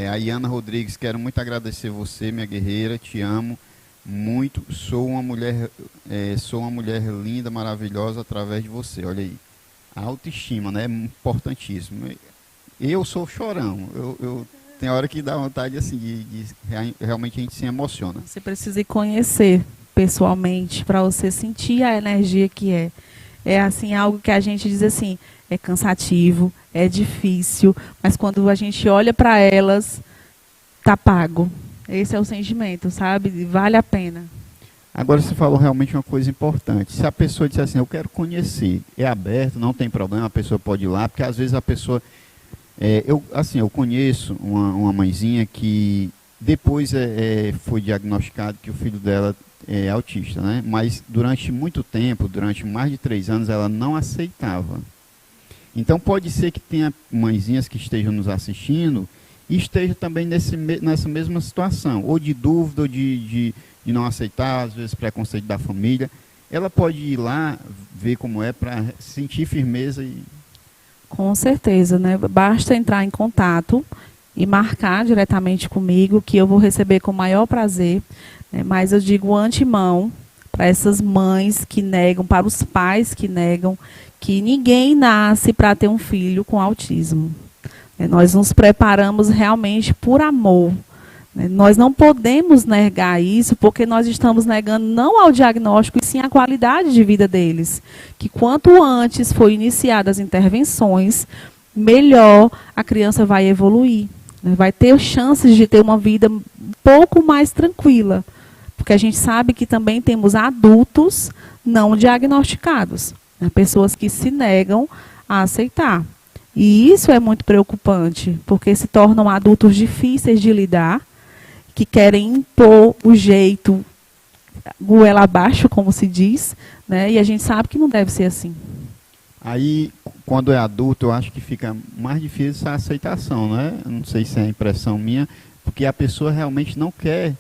A Iana Rodrigues, quero muito agradecer você, minha guerreira, te amo muito. Sou uma mulher linda, maravilhosa através de você. Olha aí, a autoestima, né? É importantíssimo. Eu sou chorão. Tem hora que dá vontade assim realmente a gente se emociona. Você precisa ir conhecer pessoalmente para você sentir a energia que é. É assim, algo que a gente diz assim, é cansativo, é difícil, mas quando a gente olha para elas, tá pago. Esse é o sentimento, sabe? Vale a pena. Agora você falou realmente uma coisa importante. Se a pessoa disser assim, eu quero conhecer, é aberto, não tem problema, a pessoa pode ir lá, porque às vezes a pessoa... eu conheço uma mãezinha que depois foi diagnosticado que o filho dela é autista, né? Mas durante muito tempo, durante mais de 3 anos, ela não aceitava. Então pode ser que tenha mãezinhas que estejam nos assistindo e esteja também nessa mesma situação, ou de dúvida, ou de não aceitar, às vezes preconceito da família. Ela pode ir lá, ver como é, para sentir firmeza e... Com certeza, né? Basta entrar em contato e marcar diretamente comigo, que eu vou receber com o maior prazer, né? Mas eu digo antemão para essas mães que negam, para os pais que negam, que ninguém nasce para ter um filho com autismo. Nós nos preparamos realmente por amor. Nós não podemos negar isso, porque nós estamos negando não ao diagnóstico, e sim à qualidade de vida deles. Que quanto antes for iniciadas as intervenções, melhor a criança vai evoluir. Vai ter chances de ter uma vida um pouco mais tranquila. Porque a gente sabe que também temos adultos não diagnosticados, pessoas que se negam a aceitar. E isso é muito preocupante, porque se tornam adultos difíceis de lidar, que querem impor o jeito goela abaixo, como se diz, né? E a gente sabe que não deve ser assim. Aí, quando é adulto, eu acho que fica mais difícil a aceitação, né? Não sei se é a impressão minha, porque a pessoa realmente não quer.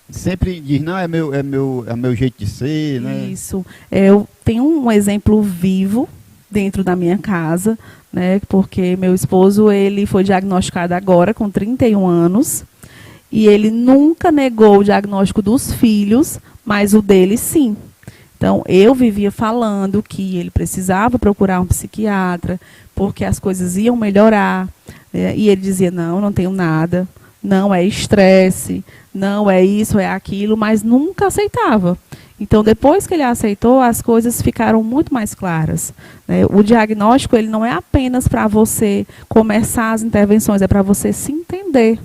Sempre diz, não, é meu jeito de ser, né? Isso. Eu tenho um exemplo vivo dentro da minha casa, né? Porque meu esposo, ele foi diagnosticado agora com 31 anos e ele nunca negou o diagnóstico dos filhos, mas o dele sim. Então, eu vivia falando que ele precisava procurar um psiquiatra, porque as coisas iam melhorar, né? E ele dizia, não tenho nada, não é estresse, não é isso, é aquilo, mas nunca aceitava. Então, depois que ele aceitou, as coisas ficaram muito mais claras, né? O diagnóstico, ele não é apenas para você começar as intervenções, é para você se entender.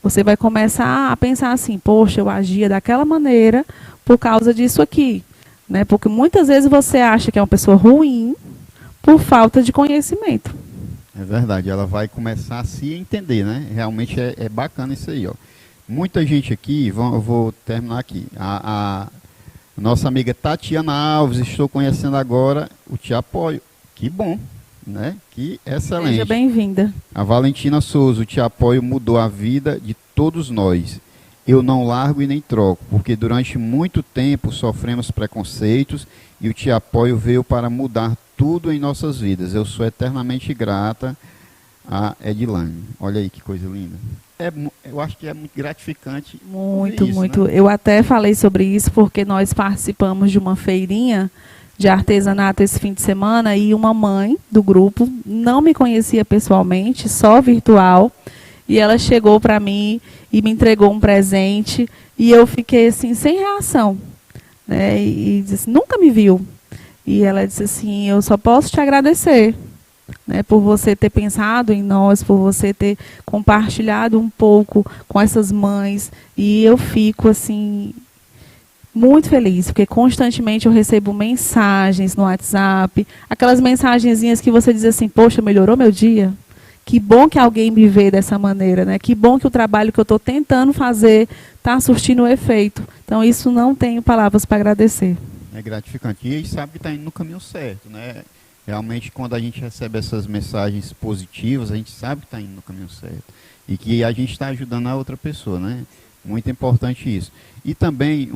Você vai começar a pensar assim, poxa, eu agia daquela maneira por causa disso aqui, né? Porque muitas vezes você acha que é uma pessoa ruim por falta de conhecimento. É verdade, ela vai começar a se entender, né? Realmente é bacana isso aí, ó. Muita gente aqui, eu vou terminar aqui. A nossa amiga Tatiana Alves, estou conhecendo agora o Te Apoio. Que bom, né? Que excelente. Seja bem-vinda. A Valentina Souza, o Te Apoio mudou a vida de todos nós. Eu não largo e nem troco, porque durante muito tempo sofremos preconceitos e o Te Apoio veio para mudar tudo em nossas vidas. Eu sou eternamente grata a Edilane. Olha aí que coisa linda. Eu acho que é muito gratificante. Muito, isso, muito. né? Eu até falei sobre isso porque nós participamos de uma feirinha de artesanato esse fim de semana e uma mãe do grupo não me conhecia pessoalmente, só virtual, e ela chegou para mim e me entregou um presente e eu fiquei assim sem reação, né? E disse, nunca me viu. E ela disse assim, eu só posso te agradecer, né, por você ter pensado em nós, por você ter compartilhado um pouco com essas mães. E eu fico assim muito feliz, porque constantemente eu recebo mensagens no WhatsApp, aquelas mensagenzinhas que você diz assim, poxa, melhorou meu dia? Que bom que alguém me vê dessa maneira, né? Que bom que o trabalho que eu estou tentando fazer está surtindo efeito. Então, isso não tenho palavras para agradecer. É gratificante. E sabe que está indo no caminho certo, né? Realmente, quando a gente recebe essas mensagens positivas, a gente sabe que está indo no caminho certo. E que a gente está ajudando a outra pessoa, né? Muito importante isso. E também,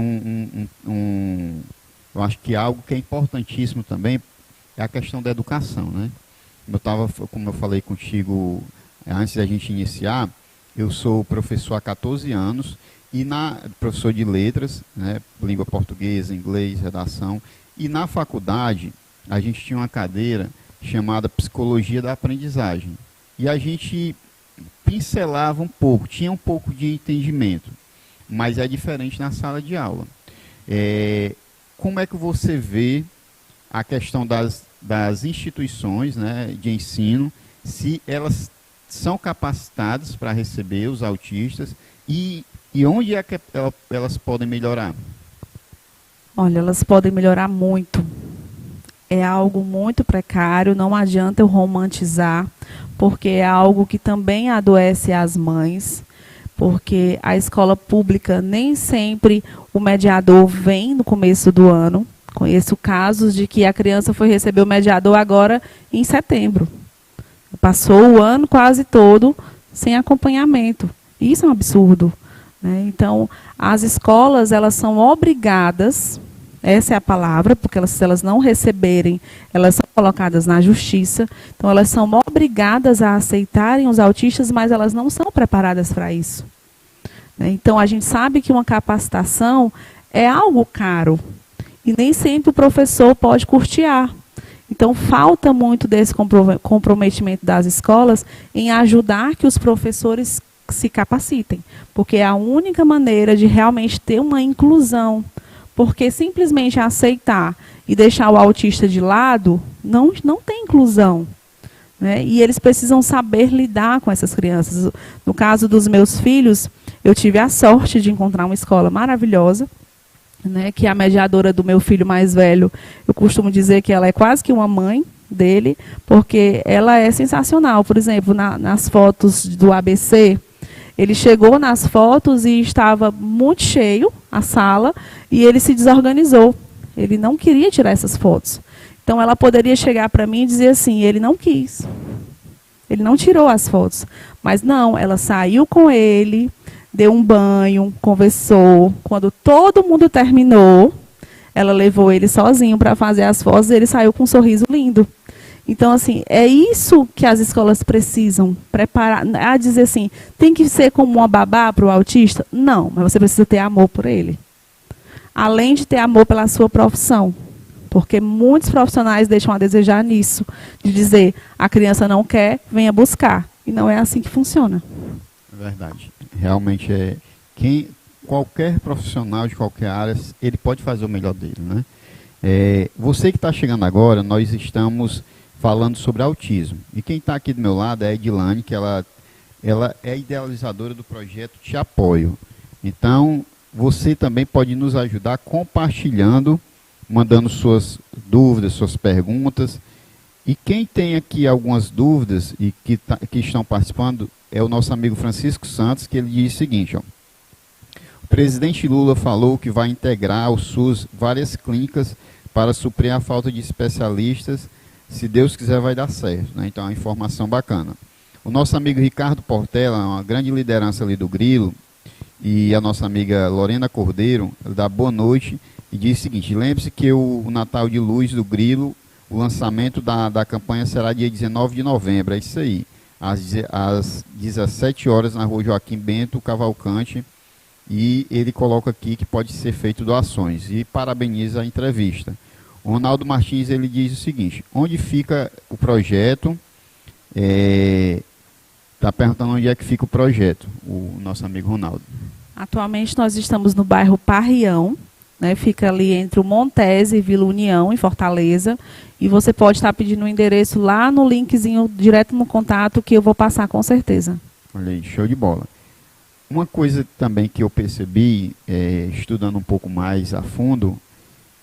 eu acho que algo que é importantíssimo também é a questão da educação, né? Como eu falei contigo antes da gente iniciar, eu sou professor há 14 anos, e professor de letras, né? Língua portuguesa, inglês, redação. E na faculdade, a gente tinha uma cadeira chamada Psicologia da Aprendizagem. E a gente pincelava um pouco, tinha um pouco de entendimento, mas é diferente na sala de aula. Como é que você vê a questão das instituições, né, de ensino, se elas são capacitadas para receber os autistas e onde é que elas podem melhorar? Olha, elas podem melhorar muito. É algo muito precário, não adianta eu romantizar, porque é algo que também adoece as mães, porque a escola pública nem sempre o mediador vem no começo do ano. Conheço casos de que a criança foi receber o mediador agora em setembro. Passou o ano quase todo sem acompanhamento. Isso é um absurdo, né? Então, as escolas, elas são obrigadas, essa é a palavra, porque se elas não receberem, elas são colocadas na justiça. Então, elas são obrigadas a aceitarem os autistas, mas elas não são preparadas para isso, né? Então, a gente sabe que uma capacitação é algo caro. E nem sempre o professor pode custear. Então, falta muito desse comprometimento das escolas em ajudar que os professores se capacitem. Porque é a única maneira de realmente ter uma inclusão. Porque simplesmente aceitar e deixar o autista de lado, não tem inclusão, né? E eles precisam saber lidar com essas crianças. No caso dos meus filhos, eu tive a sorte de encontrar uma escola maravilhosa, né, que a mediadora do meu filho mais velho, eu costumo dizer que ela é quase que uma mãe, dele, porque ela é sensacional. Por exemplo, nas fotos do ABC, ele chegou nas fotos e estava muito cheio a sala e ele se desorganizou. Ele não queria tirar essas fotos. Então, ela poderia chegar para mim e dizer assim, ele não quis. Ele não tirou as fotos. Mas não, ela saiu com ele, deu um banho, conversou. Quando todo mundo terminou, ela levou ele sozinho para fazer as fotos e ele saiu com um sorriso lindo. Então, assim, é isso que as escolas precisam preparar. A dizer assim, tem que ser como uma babá para o autista? Não, mas você precisa ter amor por ele. Além de ter amor pela sua profissão. Porque muitos profissionais deixam a desejar nisso. De dizer, a criança não quer, venha buscar. E não é assim que funciona. É verdade. Realmente qualquer profissional de qualquer área, ele pode fazer o melhor dele, né? Você que está chegando agora, nós estamos falando sobre autismo. E quem está aqui do meu lado é a Edilane, que ela é idealizadora do projeto Te Apoio. Então, você também pode nos ajudar compartilhando, mandando suas dúvidas, suas perguntas. E quem tem aqui algumas dúvidas e que estão participando é o nosso amigo Francisco Santos, que ele diz o seguinte, ó. O presidente Lula falou que vai integrar ao SUS várias clínicas para suprir a falta de especialistas. Se Deus quiser, vai dar certo, né? Então, é uma informação bacana. O nosso amigo Ricardo Portela, uma grande liderança ali do Grilo, e a nossa amiga Lorena Cordeiro, dá boa noite e diz o seguinte, lembre-se que o Natal de Luz do Grilo, o lançamento da campanha será dia 19 de novembro, é isso aí, às 17 horas na rua Joaquim Bento Cavalcante, e ele coloca aqui que pode ser feito doações, e parabeniza a entrevista. O Ronaldo Martins, ele diz o seguinte, onde fica o projeto? Está perguntando onde é que fica o projeto, o nosso amigo Ronaldo. Atualmente nós estamos no bairro Parrião, né, fica ali entre o Montese e Vila União, em Fortaleza, e você pode estar pedindo o endereço lá no linkzinho, direto no contato, que eu vou passar com certeza. Olha aí, show de bola. Uma coisa também que eu percebi, estudando um pouco mais a fundo,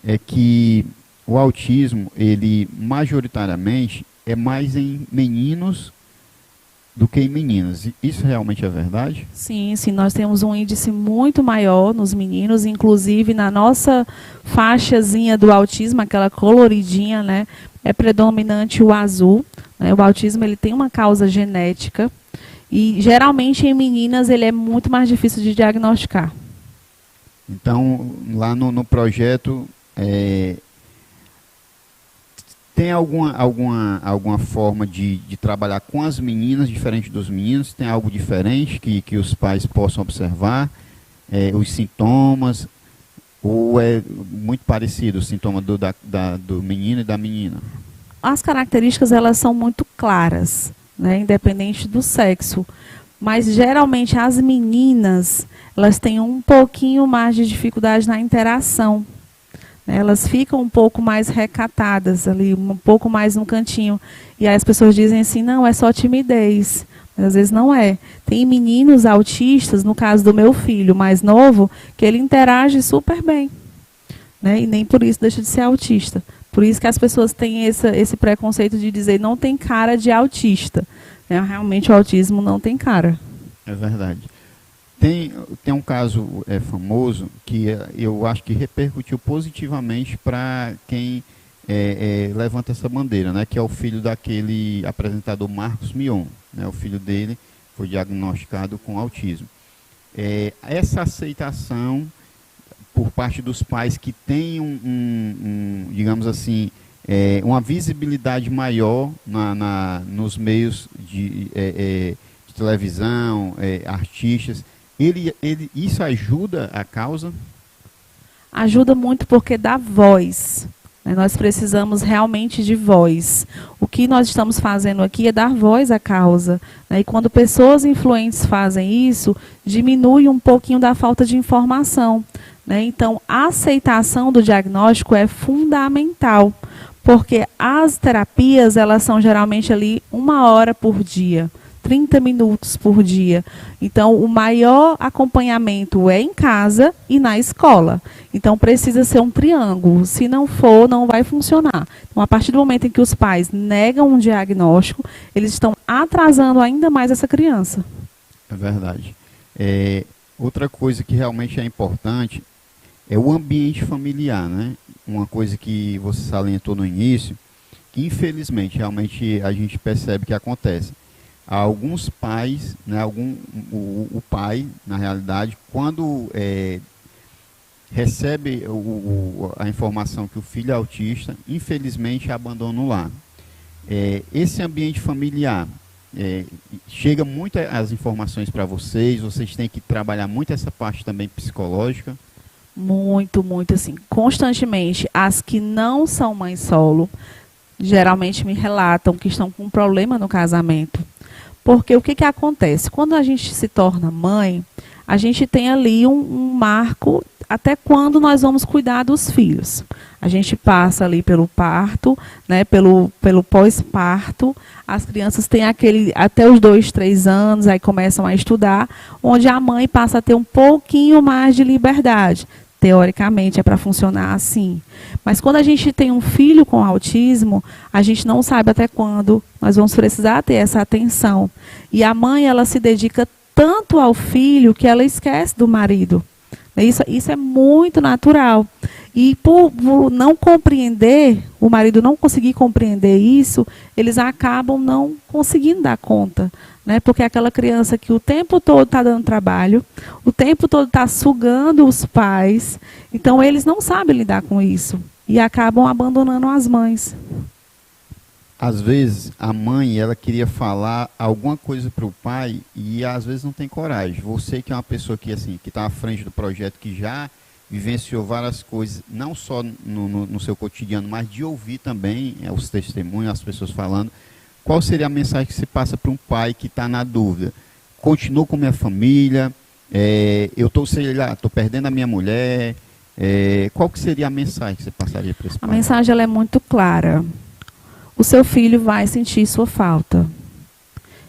é que o autismo, ele majoritariamente é mais em meninos do que em meninas. Isso realmente é verdade? Sim, nós temos um índice muito maior nos meninos, inclusive na nossa faixazinha do autismo, aquela coloridinha, né, é predominante o azul, né, o autismo ele tem uma causa genética e geralmente em meninas ele é muito mais difícil de diagnosticar. Então, lá no projeto, tem alguma forma de trabalhar com as meninas, diferente dos meninos? Tem algo diferente que os pais possam observar? Os sintomas? Ou é muito parecido o sintoma do menino e da menina? As características, elas são muito claras, né, independente do sexo. Mas, geralmente, as meninas, elas têm um pouquinho mais de dificuldade na interação. Elas ficam um pouco mais recatadas ali, um pouco mais no cantinho. E aí as pessoas dizem assim, não, é só timidez. Mas às vezes não é. Tem meninos autistas, no caso do meu filho mais novo, que ele interage super bem. Né? E nem por isso deixa de ser autista. Por isso que as pessoas têm esse preconceito de dizer, não tem cara de autista. Realmente o autismo não tem cara. É verdade. Tem um caso famoso que eu acho que repercutiu positivamente para quem levanta essa bandeira, né, que é o filho daquele apresentador Marcos Mion. Né, o filho dele foi diagnosticado com autismo. Essa aceitação por parte dos pais que tem digamos assim, uma visibilidade maior nos meios de televisão, artistas, isso ajuda a causa? Ajuda muito porque dá voz. Né? Nós precisamos realmente de voz. O que nós estamos fazendo aqui é dar voz à causa. Né? E quando pessoas influentes fazem isso, diminui um pouquinho da falta de informação. Né? Então, a aceitação do diagnóstico é fundamental, porque as terapias, elas são geralmente ali 1 hora por dia. 30 minutos por dia. Então, o maior acompanhamento é em casa e na escola. Então, precisa ser um triângulo. Se não for, não vai funcionar. Então, a partir do momento em que os pais negam um diagnóstico, eles estão atrasando ainda mais essa criança. É verdade. Outra coisa que realmente é importante é o ambiente familiar, né? Uma coisa que você salientou no início, que infelizmente realmente a gente percebe que acontece. Há alguns pais, né, o pai, na realidade, quando recebe a informação que o filho é autista, infelizmente abandona o lar. Esse ambiente familiar, chega muito as informações para vocês têm que trabalhar muito essa parte também psicológica. Muito, muito, assim, constantemente. As que não são mães solo, geralmente me relatam que estão com um problema no casamento. Porque o que acontece? Quando a gente se torna mãe, a gente tem ali um marco até quando nós vamos cuidar dos filhos. A gente passa ali pelo parto, né, pelo pós-parto. As crianças têm até os 2, 3 anos, aí começam a estudar, onde a mãe passa a ter um pouquinho mais de liberdade. Teoricamente é para funcionar assim. Mas quando a gente tem um filho com autismo, a gente não sabe até quando nós vamos precisar ter essa atenção. E a mãe, ela se dedica tanto ao filho que ela esquece do marido. Isso é muito natural. E por não compreender, o marido não conseguir compreender isso, eles acabam não conseguindo dar conta. Né? Porque é aquela criança que o tempo todo está dando trabalho, o tempo todo está sugando os pais, então eles não sabem lidar com isso e acabam abandonando as mães. Às vezes a mãe, ela queria falar alguma coisa para o pai e às vezes não tem coragem. Você que é uma pessoa que está à frente do projeto, que já vivenciou várias coisas, não só no seu cotidiano, mas de ouvir também os testemunhos, as pessoas falando. Qual seria a mensagem que você passa para um pai que está na dúvida? Continuo com minha família, eu estou perdendo a minha mulher. Qual que seria a mensagem que você passaria para esse pai? A mensagem ela é muito clara. O seu filho vai sentir sua falta.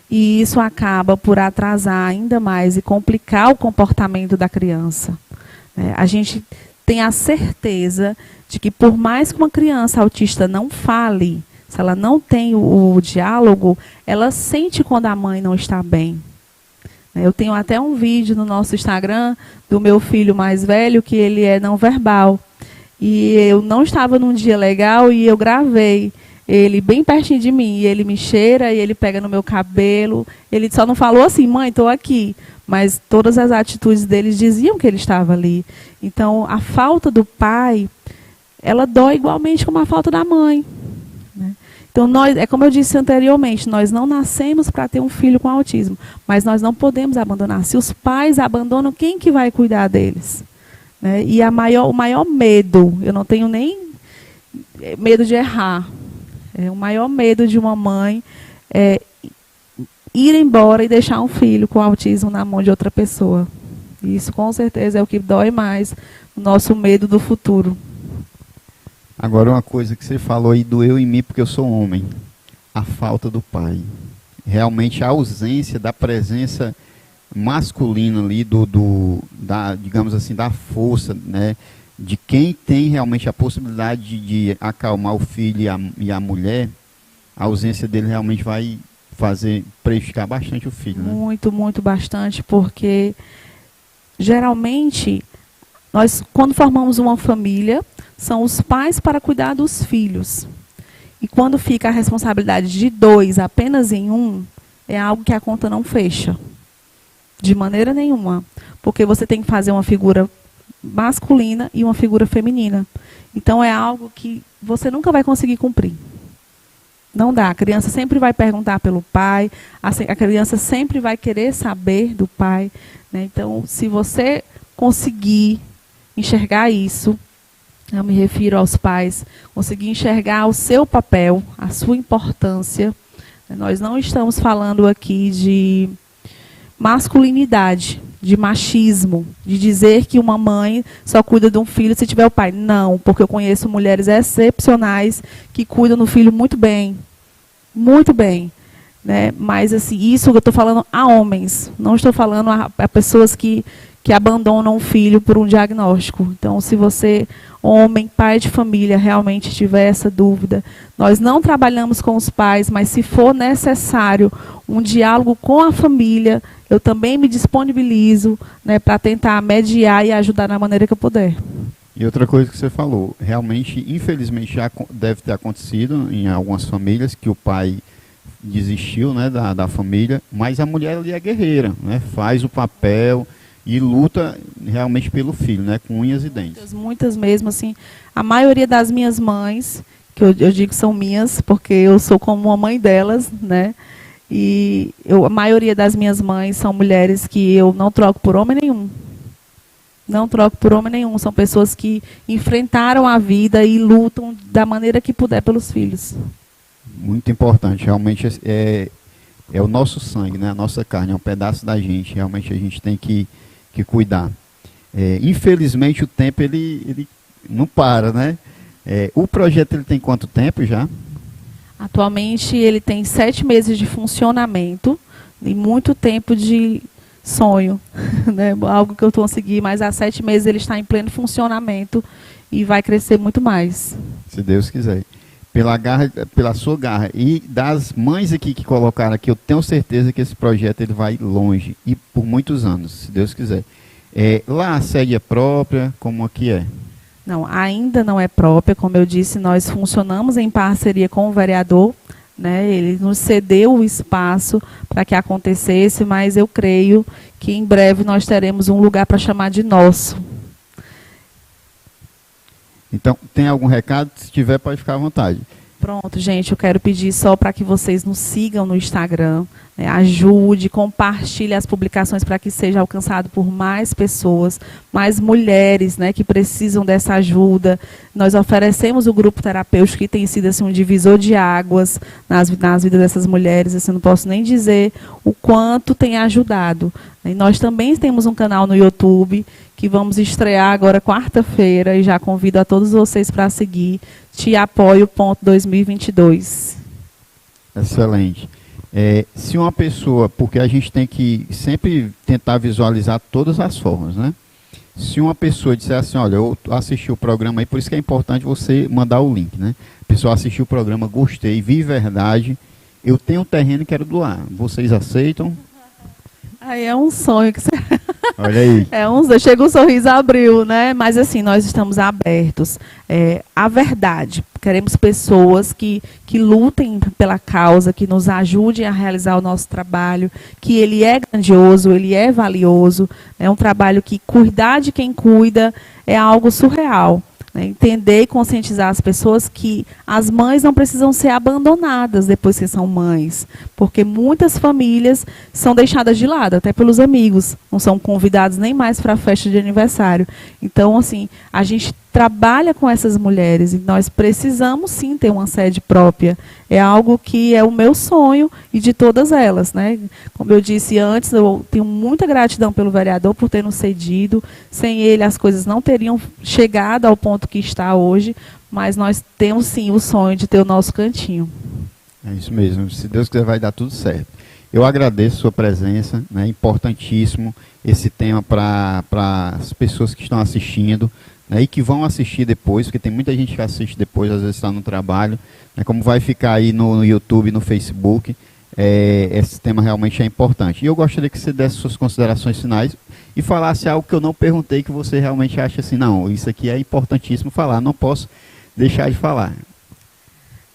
E isso acaba por atrasar ainda mais e complicar o comportamento da criança. A gente tem a certeza de que por mais que uma criança autista não fale, se ela não tem o diálogo, ela sente quando a mãe não está bem. Eu tenho até um vídeo no nosso Instagram do meu filho mais velho, que ele é não verbal. E eu não estava num dia legal e eu gravei ele bem pertinho de mim. E ele me cheira e ele pega no meu cabelo. Ele só não falou assim, mãe, estou aqui. Mas todas as atitudes dele diziam que ele estava ali. Então, a falta do pai, ela dói igualmente como a falta da mãe. Então, como eu disse anteriormente, nós não nascemos para ter um filho com autismo, mas nós não podemos abandonar. Se os pais abandonam, quem que vai cuidar deles? E o maior medo, eu não tenho nem medo de errar, o maior medo de uma mãe é ir embora e deixar um filho com autismo na mão de outra pessoa. Isso, com certeza, é o que dói mais, o nosso medo do futuro. Agora, uma coisa que você falou aí, doeu em mim porque eu sou homem. A falta do pai. Realmente a ausência da presença masculina ali, digamos assim, da força, né? De quem tem realmente a possibilidade de acalmar o filho e a mulher, a ausência dele realmente vai prejudicar bastante o filho. Né? Muito, muito, bastante, porque geralmente nós, quando formamos uma família, são os pais para cuidar dos filhos. E quando fica a responsabilidade de 2 apenas em um, é algo que a conta não fecha. De maneira nenhuma. Porque você tem que fazer uma figura masculina e uma figura feminina. Então é algo que você nunca vai conseguir cumprir. Não dá. A criança sempre vai perguntar pelo pai, a criança sempre vai querer saber do pai. Né? Então, se você conseguir enxergar isso, eu me refiro aos pais, conseguir enxergar o seu papel, a sua importância. Nós não estamos falando aqui de masculinidade, de machismo, de dizer que uma mãe só cuida de um filho se tiver o pai. Não, porque eu conheço mulheres excepcionais que cuidam do filho muito bem. Muito bem. né? Mas assim, isso eu estou falando a homens, não estou falando a pessoas que abandonam o filho por um diagnóstico. Então, se você, homem, pai de família, realmente tiver essa dúvida, nós não trabalhamos com os pais, mas se for necessário um diálogo com a família, eu também me disponibilizo, né, para tentar mediar e ajudar da maneira que eu puder. E outra coisa que você falou, realmente, infelizmente, já deve ter acontecido em algumas famílias que o pai desistiu, né, da família, mas a mulher ali é guerreira, né, faz o papel e luta realmente pelo filho, né, com unhas e dentes. Muitas mesmo, assim, a maioria das minhas mães, que eu digo que são minhas, porque eu sou como uma mãe delas, né, e a maioria das minhas mães são mulheres que eu não troco por homem nenhum. Não troco por homem nenhum. São pessoas que enfrentaram a vida e lutam da maneira que puder pelos filhos. Muito importante. Realmente é o nosso sangue, né? A nossa carne, é um pedaço da gente. Realmente a gente tem que cuidar. Infelizmente o tempo ele não para, né? O projeto ele tem quanto tempo já? Atualmente ele tem 7 meses de funcionamento e muito tempo de sonho, né? Algo que eu consegui, mas há 7 meses ele está em pleno funcionamento e vai crescer muito mais. Se Deus quiser. Pela sua garra e das mães aqui que colocaram aqui, eu tenho certeza que esse projeto ele vai longe e por muitos anos, se Deus quiser. Lá a sede é própria, como aqui é? Não, ainda não é própria, como eu disse, nós funcionamos em parceria com o vereador, né? Ele nos cedeu o espaço para que acontecesse, mas eu creio que em breve nós teremos um lugar para chamar de nosso. Então, tem algum recado? Se tiver, pode ficar à vontade. Pronto, gente, eu quero pedir só para que vocês nos sigam no Instagram, né, ajude, compartilhe as publicações para que seja alcançado por mais pessoas, mais mulheres, né, que precisam dessa ajuda. Nós oferecemos o grupo terapêutico que tem sido assim, um divisor de águas nas vidas dessas mulheres. Assim, não posso nem dizer o quanto tem ajudado. E nós também temos um canal no YouTube que vamos estrear agora quarta-feira e já convido a todos vocês para seguir, teapoio.2022. Excelente. Se uma pessoa, porque a gente tem que sempre tentar visualizar todas as formas, né? Se uma pessoa disser assim, olha, eu assisti o programa aí, por isso que é importante você mandar o link, né? A pessoa assistiu o programa, gostei, vi verdade, eu tenho um terreno e quero doar. Vocês aceitam? Aí é um sonho que você... Olha aí. Chega um sorriso, abriu, né? Mas assim, nós estamos abertos à verdade. Queremos pessoas que lutem pela causa, que nos ajudem a realizar o nosso trabalho, que ele é grandioso, ele é valioso. É um trabalho que cuidar de quem cuida é algo surreal. Entender e conscientizar as pessoas que as mães não precisam ser abandonadas depois que são mães, porque muitas famílias são deixadas de lado, até pelos amigos, não são convidados nem mais para a festa de aniversário. Então, assim, a gente trabalha com essas mulheres e nós precisamos sim ter uma sede própria. É algo que é o meu sonho e de todas elas, né? Como eu disse antes, eu tenho muita gratidão pelo vereador por ter nos cedido. Sem ele as coisas não teriam chegado ao ponto que está hoje, mas nós temos sim o sonho de ter o nosso cantinho. É isso mesmo, se Deus quiser vai dar tudo certo. Eu agradeço a sua presença, né? Importantíssimo esse tema para as pessoas que estão assistindo, né, e que vão assistir depois, porque tem muita gente que assiste depois, às vezes está no trabalho, né, como vai ficar aí no YouTube, no Facebook, esse tema realmente é importante. E eu gostaria que você desse suas considerações finais e falasse algo que eu não perguntei, que você realmente acha assim, não, isso aqui é importantíssimo falar, não posso deixar de falar.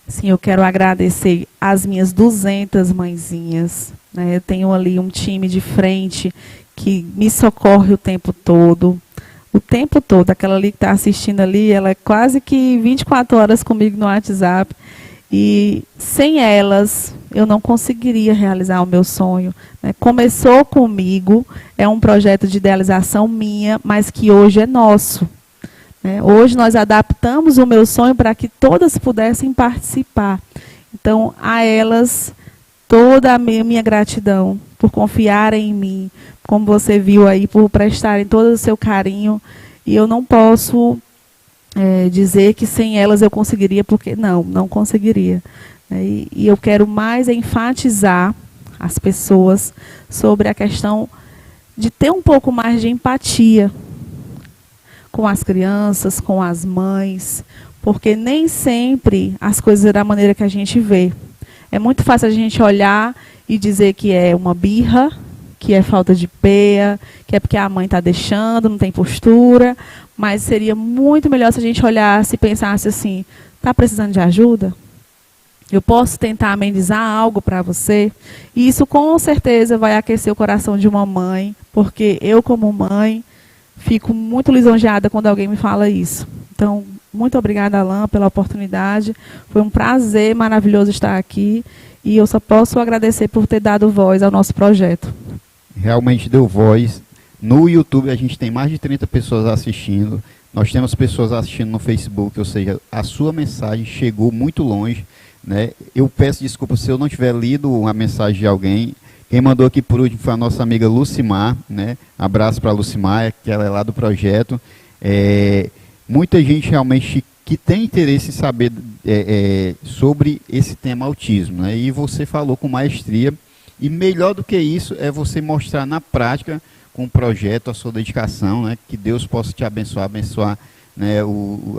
Sim, eu quero agradecer as minhas 200 mãezinhas, né, eu tenho ali um time de frente que me socorre o tempo todo. O tempo todo, aquela ali que está assistindo ali, ela é quase que 24 horas comigo no WhatsApp. E sem elas, eu não conseguiria realizar o meu sonho, né? Começou comigo, é um projeto de idealização minha, mas que hoje é nosso, né? Hoje nós adaptamos o meu sonho para que todas pudessem participar. Então, a elas, toda a minha gratidão por confiarem em mim, como você viu aí, por prestarem todo o seu carinho. E eu não posso dizer que sem elas eu conseguiria, porque não conseguiria. E eu quero mais enfatizar as pessoas sobre a questão de ter um pouco mais de empatia com as crianças, com as mães, porque nem sempre as coisas é da maneira que a gente vê. É muito fácil a gente olhar e dizer que é uma birra, que é falta de peia, que é porque a mãe está deixando, não tem postura, mas seria muito melhor se a gente olhasse e pensasse assim, está precisando de ajuda? Eu posso tentar amenizar algo para você? E isso com certeza vai aquecer o coração de uma mãe, porque eu como mãe fico muito lisonjeada quando alguém me fala isso. Então, muito obrigada, Alain, pela oportunidade. Foi um prazer maravilhoso estar aqui e eu só posso agradecer por ter dado voz ao nosso projeto. Realmente deu voz. No YouTube a gente tem mais de 30 pessoas assistindo. Nós temos pessoas assistindo no Facebook, ou seja, a sua mensagem chegou muito longe, né? Eu peço desculpa se eu não tiver lido a mensagem de alguém. Quem mandou aqui por último foi a nossa amiga Lucimar, né? Abraço para a Lucimar, que ela é lá do projeto. Muita gente realmente que tem interesse em saber sobre esse tema autismo, né? E você falou com maestria. E melhor do que isso é você mostrar na prática com o projeto a sua dedicação, né? Que Deus possa te abençoar, né?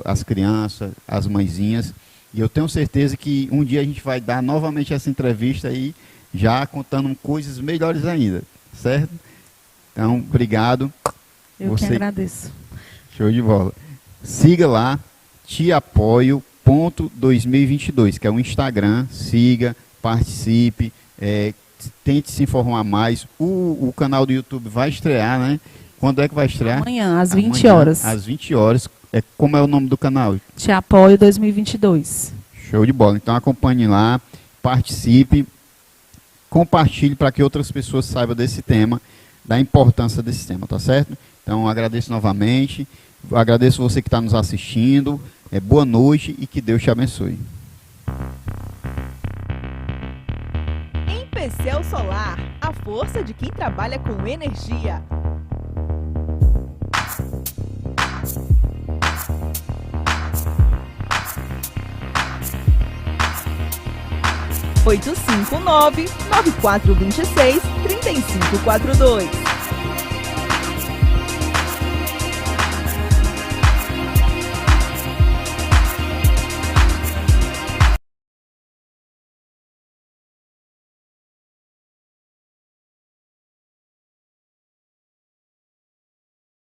As crianças, as mãezinhas. E eu tenho certeza que um dia a gente vai dar novamente essa entrevista aí, já contando coisas melhores ainda, certo? Então, obrigado. Eu que agradeço. Show de bola. Siga lá, teapoio.2022, que é o Instagram. Siga, participe, tente se informar mais. O canal do YouTube vai estrear, né? Quando é que vai estrear? Amanhã, às 20 horas. Às 20 horas. Como é o nome do canal? Te Apoio 2022. Show de bola. Então acompanhe lá, participe, compartilhe para que outras pessoas saibam desse tema, da importância desse tema, tá certo? Então agradeço novamente, agradeço você que está nos assistindo, boa noite e que Deus te abençoe. Empecel Solar, a força de quem trabalha com energia. 859-9426-3542